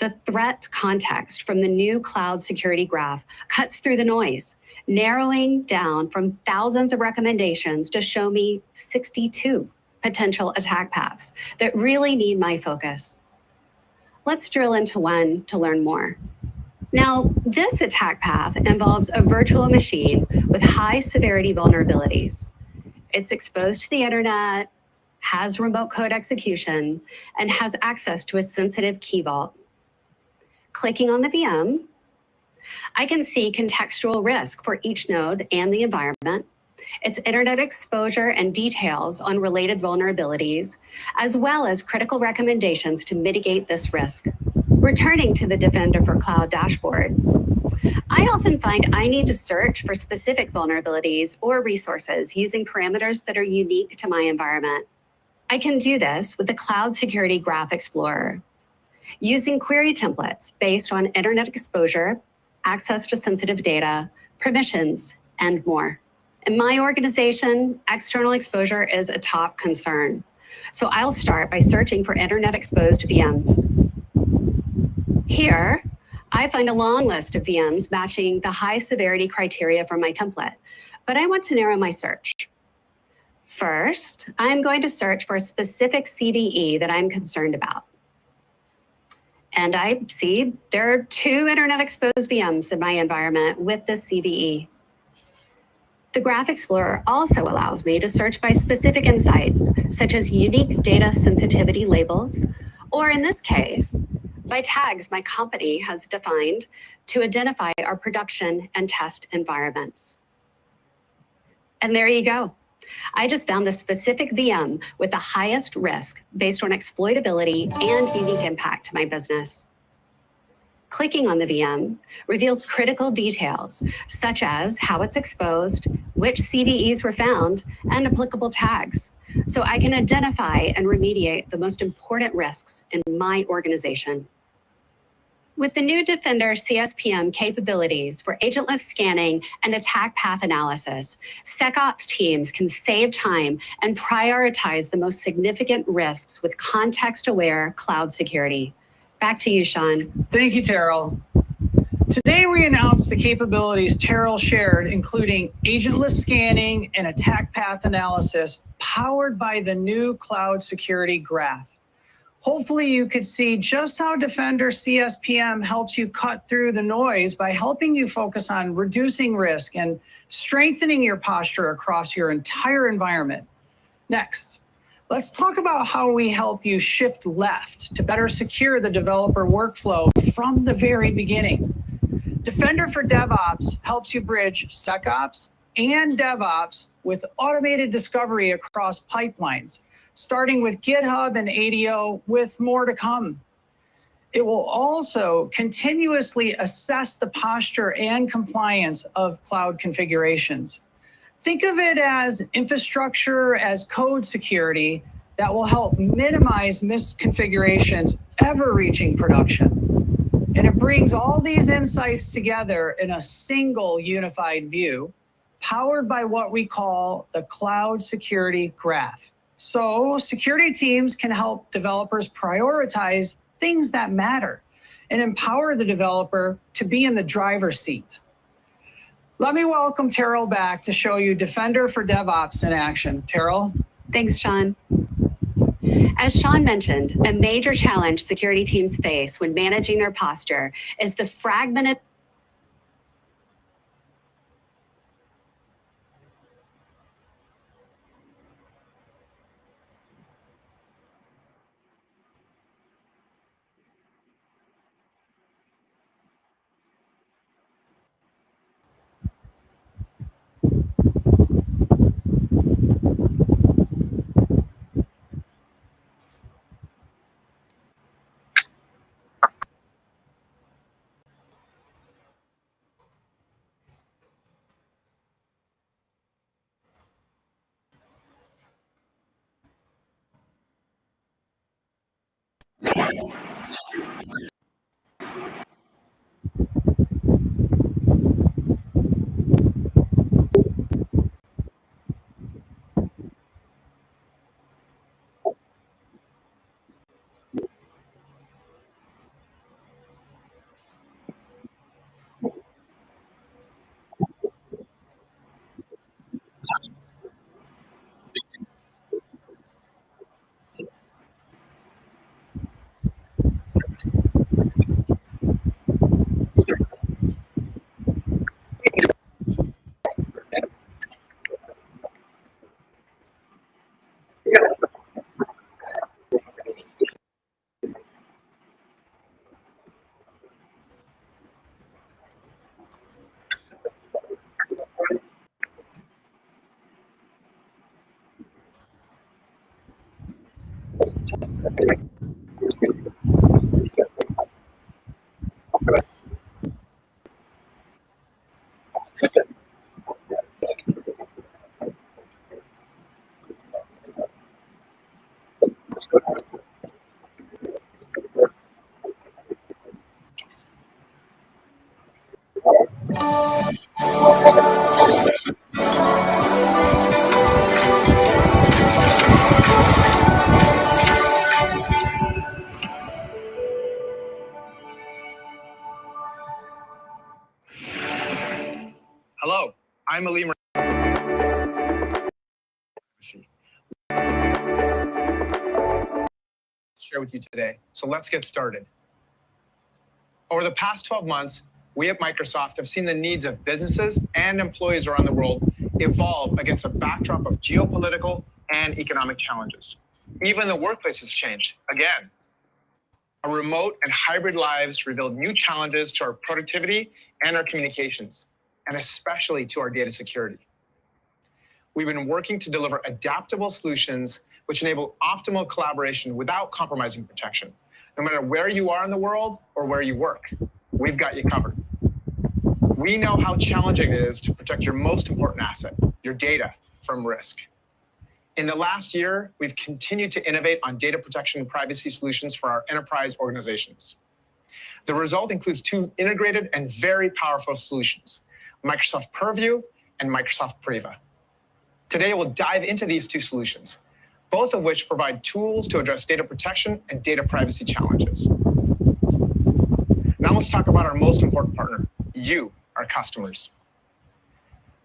The threat context from the new Cloud Security Graph cuts through the noise, narrowing down from thousands of recommendations to show me 62 potential attack paths that really need my focus. Let's drill into one to learn more. Now, this attack path involves a virtual machine with high severity vulnerabilities. It's exposed to the internet, has remote code execution, and has access to a sensitive key vault. Clicking on the VM, I can see contextual risk for each node and the environment, its internet exposure and details on related vulnerabilities, as well as critical recommendations to mitigate this risk. Returning to the Defender for Cloud dashboard, I often find I need to search for specific vulnerabilities or resources using parameters that are unique to my environment. I can do this with the Cloud Security Graph Explorer, using query templates based on internet exposure, access to sensitive data, permissions, and more. In my organization, external exposure is a top concern. So I'll start by searching for internet exposed VMs. Here, I find a long list of VMs matching the high severity criteria for my template, but I want to narrow my search. First, I'm going to search for a specific CVE that I'm concerned about. And I see there are 2 internet exposed VMs in my environment with this CVE. The Graph Explorer also allows me to search by specific insights, such as unique data sensitivity labels, or in this case, by tags my company has defined to identify our production and test environments. And there you go. I just found the specific VM with the highest risk based on exploitability and unique impact to my business. Clicking on the VM reveals critical details, such as how it's exposed, which CVEs were found, and applicable tags, so I can identify and remediate the most important risks in my organization. With the new Defender CSPM capabilities for agentless scanning and attack path analysis, SecOps teams can save time and prioritize the most significant risks with context-aware cloud security. Back to you, Sean. Thank you, Terrell. Today, we announced the capabilities Terrell shared, including agentless scanning and attack path analysis, powered by the new Cloud Security Graph. Hopefully, you could see just how Defender CSPM helps you cut through the noise by helping you focus on reducing risk and strengthening your posture across your entire environment. Next, let's talk about how we help you shift left to better secure the developer workflow from the very beginning. Defender for DevOps helps you bridge SecOps and DevOps with automated discovery across pipelines, starting with GitHub and ADO, with more to come. It will also continuously assess the posture and compliance of cloud configurations. Think of it as infrastructure as code security that will help minimize misconfigurations ever reaching production. And it brings all these insights together in a single unified view, powered by what we call the Cloud Security Graph. So security teams can help developers prioritize things that matter and empower the developer to be in the driver's seat. Let me welcome Terrell back to show you Defender for DevOps in action. Terrell? Thanks, Sean. As Sean mentioned, a major challenge security teams face when managing their posture is the fragmented Hello, I'm Ali share with you today. So let's get started. Over the past 12 months, we at Microsoft have seen the needs of businesses and employees around the world evolve against a backdrop of geopolitical and economic challenges. Even the workplace has changed again. Our remote and hybrid lives revealed new challenges to our productivity and our communications, and especially to our data security. We've been working to deliver adaptable solutions which enable optimal collaboration without compromising protection. No matter where you are in the world or where you work, we've got you covered. We know how challenging it is to protect your most important asset, your data, from risk. In the last year, we've continued to innovate on data protection and privacy solutions for our enterprise organizations. The result includes two integrated and very powerful solutions, Microsoft Purview and Microsoft Priva. Today, we'll dive into these two solutions, both of which provide tools to address data protection and data privacy challenges. Now let's talk about our most important partner, you, our customers.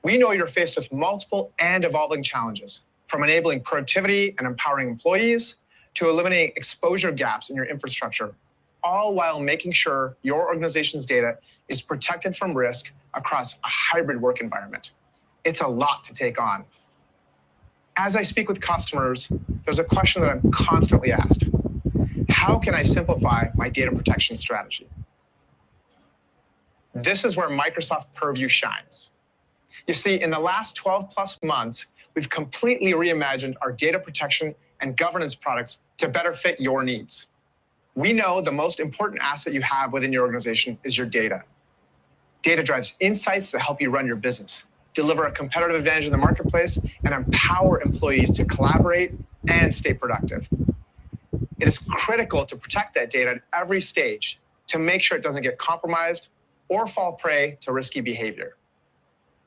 We know you're faced with multiple and evolving challenges, from enabling productivity and empowering employees to eliminating exposure gaps in your infrastructure, all while making sure your organization's data is protected from risk across a hybrid work environment. It's a lot to take on. As I speak with customers, there's a question that I'm constantly asked. How can I simplify my data protection strategy? This is where Microsoft Purview shines. You see, in the last 12 plus months, we've completely reimagined our data protection and governance products to better fit your needs. We know the most important asset you have within your organization is your data. Data drives insights that help you run your business, deliver a competitive advantage in the marketplace, and empower employees to collaborate and stay productive. It is critical to protect that data at every stage to make sure it doesn't get compromised or fall prey to risky behavior.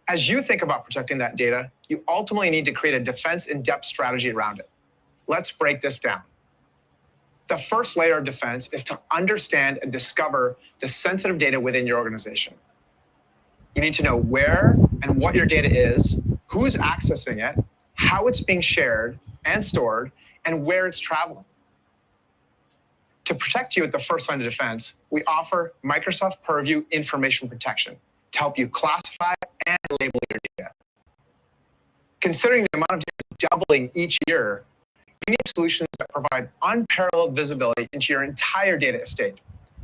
As you think about protecting that data, you ultimately need to create a defense in-depth strategy around it. Let's break this down. The first layer of defense is to understand and discover the sensitive data within your organization. You need to know where and what your data is, who's accessing it, how it's being shared and stored, and where it's traveling. To protect you at the first line of defense, we offer Microsoft Purview Information Protection to help you classify and label your data. Considering the amount of data doubling each year, you need solutions that provide unparalleled visibility into your entire data estate,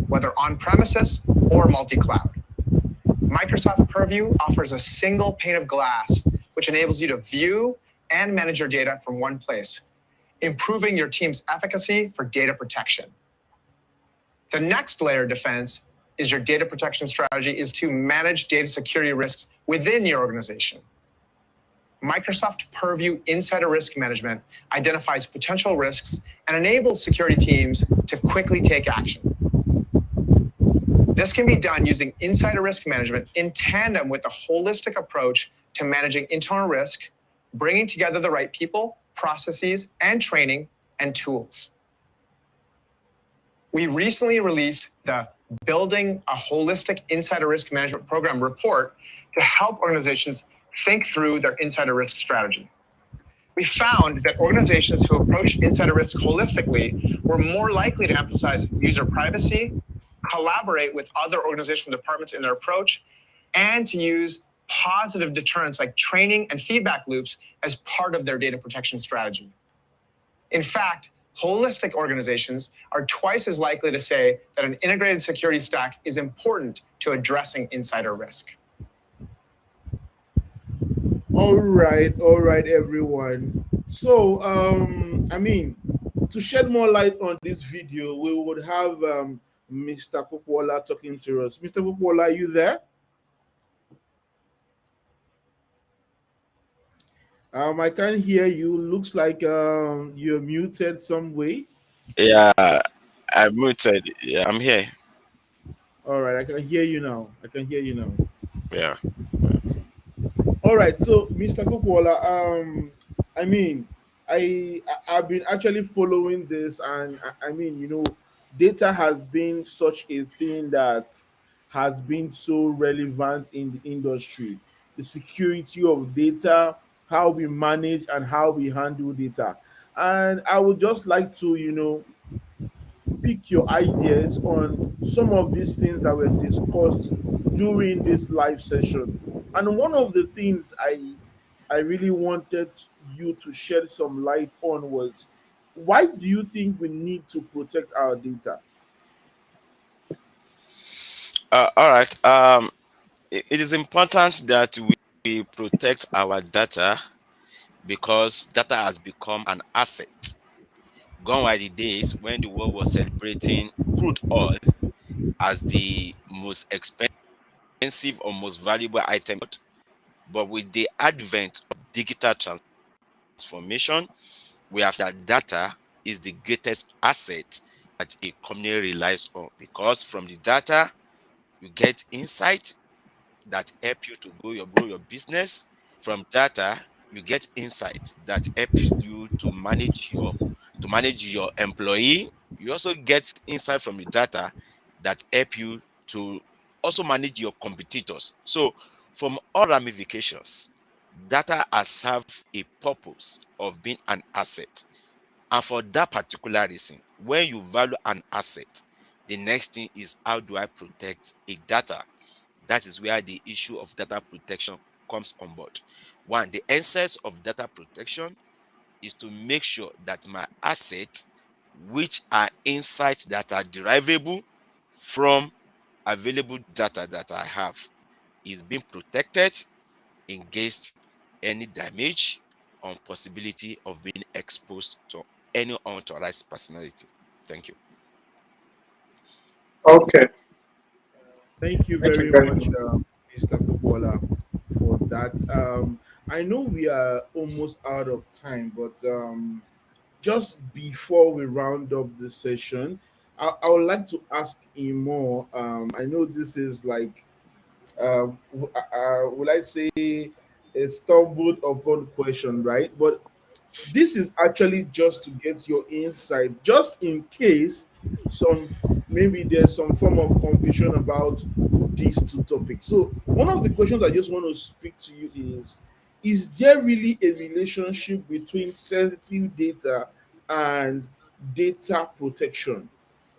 whether on-premises or multi-cloud. Microsoft Purview offers a single pane of glass, which enables you to view and manage your data from one place, improving your team's efficacy for data protection. The next layer of defense is your data protection strategy is to manage data security risks within your organization. Microsoft Purview Insider Risk Management identifies potential risks and enables security teams to quickly take action. This can be done using insider risk management in tandem with a holistic approach to managing internal risk, bringing together the right people, processes, and training and tools. We recently released the Building a Holistic Insider Risk Management Program report to help organizations think through their insider risk strategy. We found that organizations who approached insider risk holistically were more likely to emphasize user privacy, collaborate with other organizational departments in their approach, and to use positive deterrents like training and feedback loops as part of their data protection strategy. In fact, holistic organizations are twice as likely to say that an integrated security stack is important to addressing insider risk. All right, everyone. So, to shed more light on this video, we would have Mr. Popoola talking to us. Mr. Popoola, are you there? I can't hear you. Looks like you're muted some way. Yeah, I'm muted. Yeah, I'm here. All right, I can hear you now. Yeah. All right, so Mr. Popoola, I mean, I've been actually following this, and I mean, you know, data has been such a thing that has been so relevant in the industry. The security of data, how we manage and how we handle data. And I would just like to, you know, pick your ideas on some of these things that were discussed during this live session. And one of the things I really wanted you to shed some light on was, why do you think we need to protect our data? All right. It is important that we protect our data because data has become an asset. Gone are the days when the world was celebrating crude oil as the most expensive or most valuable item. But with the advent of digital transformation, we have that data is the greatest asset that a company relies on, because from the data you get insight that help you to grow your business. From data you get insight that help you to manage your employee. You also get insight from the data that help you to also manage your competitors. So from all ramifications, data has served a purpose of being an asset. And for that particular reason, when you value an asset, the next thing is, how do I protect a data? That is where the issue of data protection comes on board. One, the essence of data protection is to make sure that my assets, which are insights that are derivable from available data that I have, is being protected against any damage or possibility of being exposed to any unauthorized personality. Thank you. Okay. Thank you very much, Mr. Popoola, for that. I know we are almost out of time, but just before we round up the session, I would like to ask Imo. I know this is like, will I say, a stumbled upon question, right? But this is actually just to get your insight, just in case maybe there's some form of confusion about these two topics. So one of the questions I just want to speak to you is there really a relationship between sensitive data and data protection?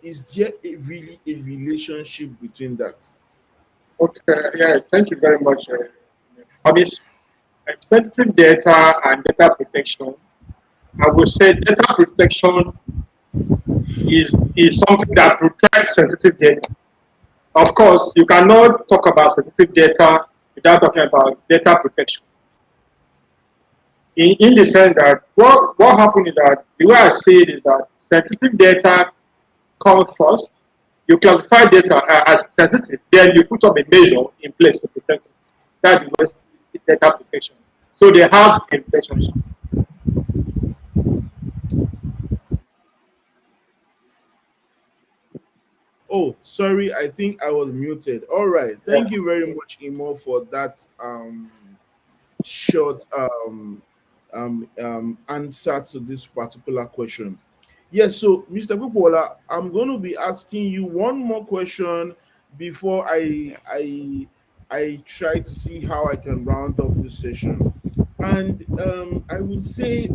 Is there really a relationship between that? Okay, yeah, thank you very much. Obviously, sensitive data and data protection, I would say data protection is something that protects sensitive data. Of course, you cannot talk about sensitive data without talking about data protection. In the sense that what happened is that the way I see it is that sensitive data comes first. You classify data as sensitive, then you put up a measure in place to protect it. That's the way data protection. So they have a relationship. Oh, sorry, I think I was muted. All right. Thank you very much, Imo, for that short answer to this particular question. Yes, so Mr. Popoola, I'm going to be asking you one more question before I try to see how I can round up this session. And I would say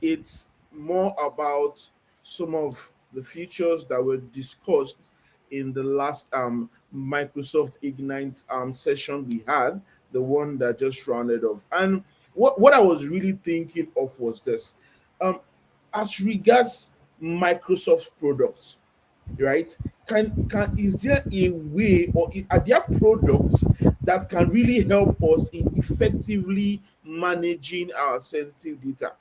it's more about some of the features that were discussed in the last Microsoft Ignite session we had, the one that just rounded off. And what I was really thinking of was this. As regards Microsoft products, right? Is there a way, or are there products that can really help us in effectively managing our sensitive data?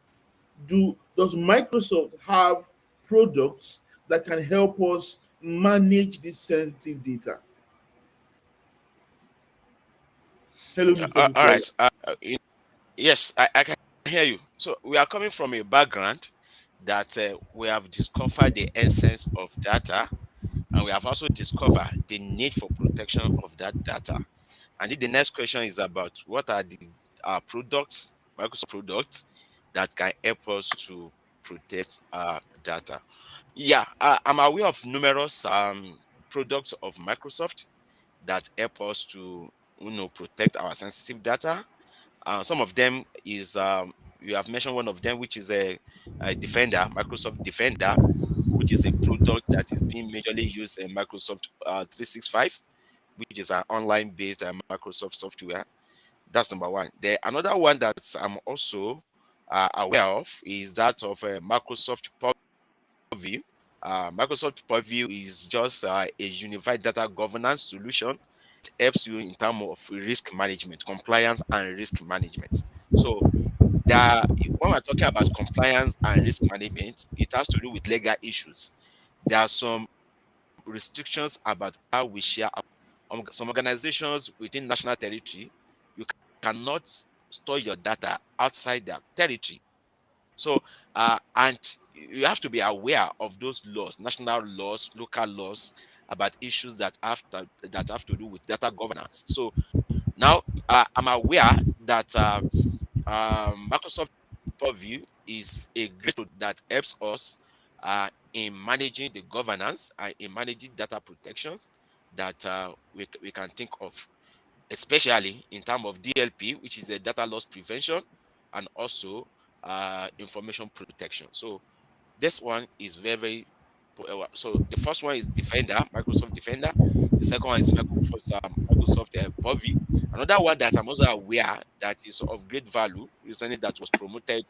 Does does Microsoft have products that can help us manage this sensitive data? Hello, Mr. All Bukola. right. Yes, I can hear you. So we are coming from a background that we have discovered the essence of data, and we have also discovered the need for protection of that data. And then the next question is about what are the products, Microsoft products, that can help us to protect our data. Yeah, I'm aware of numerous products of Microsoft that help us to protect our sensitive data. Some of them is you have mentioned one of them, which is a Defender, Microsoft Defender, which is a product that is being majorly used in Microsoft 365, which is an online-based Microsoft software. That's number one. The another one that I'm also aware of is that of Microsoft Purview. Microsoft Purview is just a unified data governance solution. It helps you in terms of risk management, compliance, and risk management. So, when we're talking about compliance and risk management, it has to do with legal issues. There are some restrictions about how we share some organizations within national territory. You cannot store your data outside their territory. So, and you have to be aware of those laws, national laws, local laws, about issues that have to do with data governance. So now I'm aware that Microsoft Purview is a great tool that helps us in managing the governance and in managing data protections that we can think of, especially in terms of DLP, which is a data loss prevention, and also information protection. So this one is very so the first one is Defender, Microsoft Defender. The second one is Microsoft Purview. Another one that I'm also aware that is of great value recently, that was promoted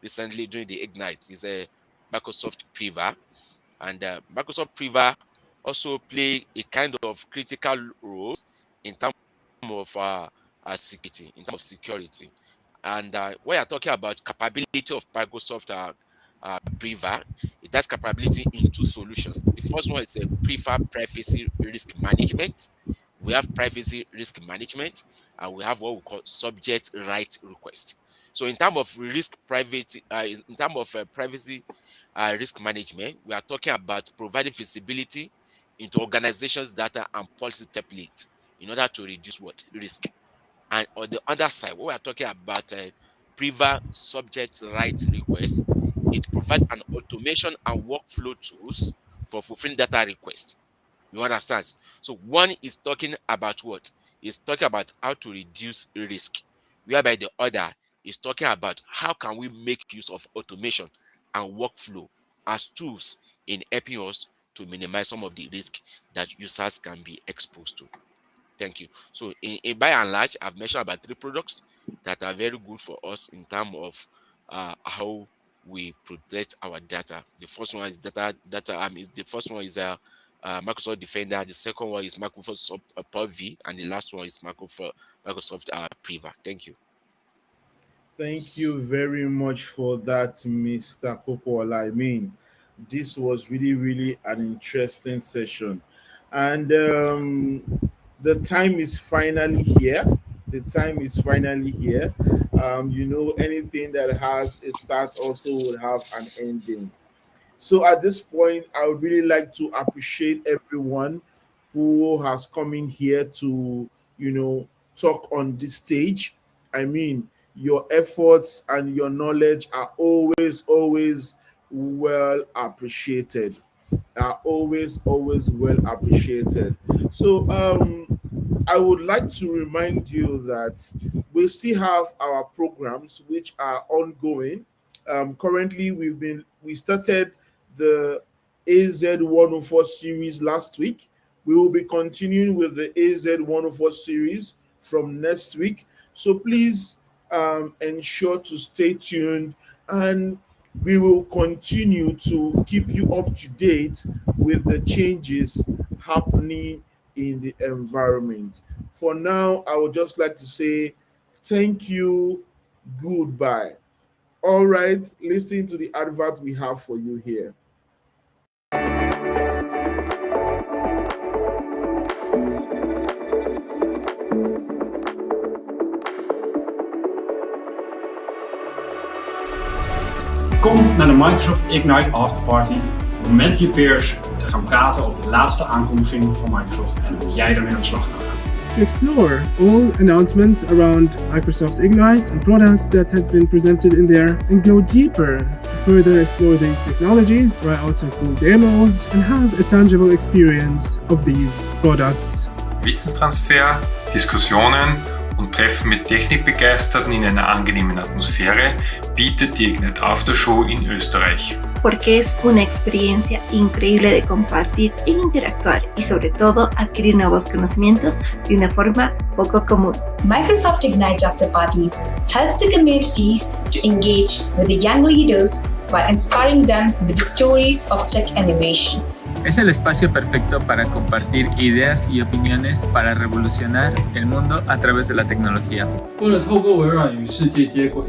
recently during the Ignite, is a Microsoft Priva. And Microsoft Priva also play a kind of critical role in terms of security, And when you're talking about capability of Microsoft Priva, it has capability in two solutions. The first one is a Priva privacy risk management. We have privacy risk management, and we have what we call subject right request. So in terms of privacy risk management, we are talking about providing visibility into organizations' data and policy templates in order to reduce risk. And on the other side, what we are talking about Priva subject right request, it provides an automation and workflow tools for fulfilling data requests. You understand? So one is talking about what? It's talking about how to reduce risk, whereby the other is talking about how can we make use of automation and workflow as tools in helping us to minimize some of the risk that users can be exposed to. Thank you. So in by and large, I've mentioned about 3 products that are very good for us in terms of how we protect our data. The first one is the first one is Microsoft Defender. The second one is Microsoft Purview, and the last one is Microsoft Priva. Thank you. Thank you very much for that, Mr. Popola. I mean, this was really, really an interesting session. And the time is finally here. The time is finally here. Anything that has a start also will have an ending. So at this point, I would really like to appreciate everyone who has come in here to, talk on this stage. I mean, your efforts and your knowledge are always, always well appreciated. Are always, always well appreciated. So I would like to remind you that we still have our programs which are ongoing. Currently, we started the AZ 104 series last week. We will be continuing with the AZ 104 series from next week. So please ensure to stay tuned, and we will continue to keep you up to date with the changes happening in the environment. For now, I would just like to say thank you, goodbye. All right, listen to the advert we have for you here. Kom naar de Microsoft Ignite Afterparty om met je peers te gaan praten over de laatste aankondiging van Microsoft en hoe jij daarmee aan de slag gaat gaan. To explore all announcements around Microsoft Ignite and products that have been presented in there and go deeper to further explore these technologies, try out some cool demos and have a tangible experience of these products. Wissenstransfer, Diskussionen und Treffen mit Technikbegeisterten in einer angenehmen Atmosphäre bietet die Ignite After Show in Österreich. Porque es una experiencia increíble de compartir e interactuar y sobre todo adquirir nuevos conocimientos de una forma poco común. Microsoft Ignite After Parties helps the communities to engage with the young leaders while inspiring them with the stories of tech innovation. Es el espacio perfecto para compartir ideas y opiniones para revolucionar el mundo a través de la tecnología. 为了透过微软与世界接轨，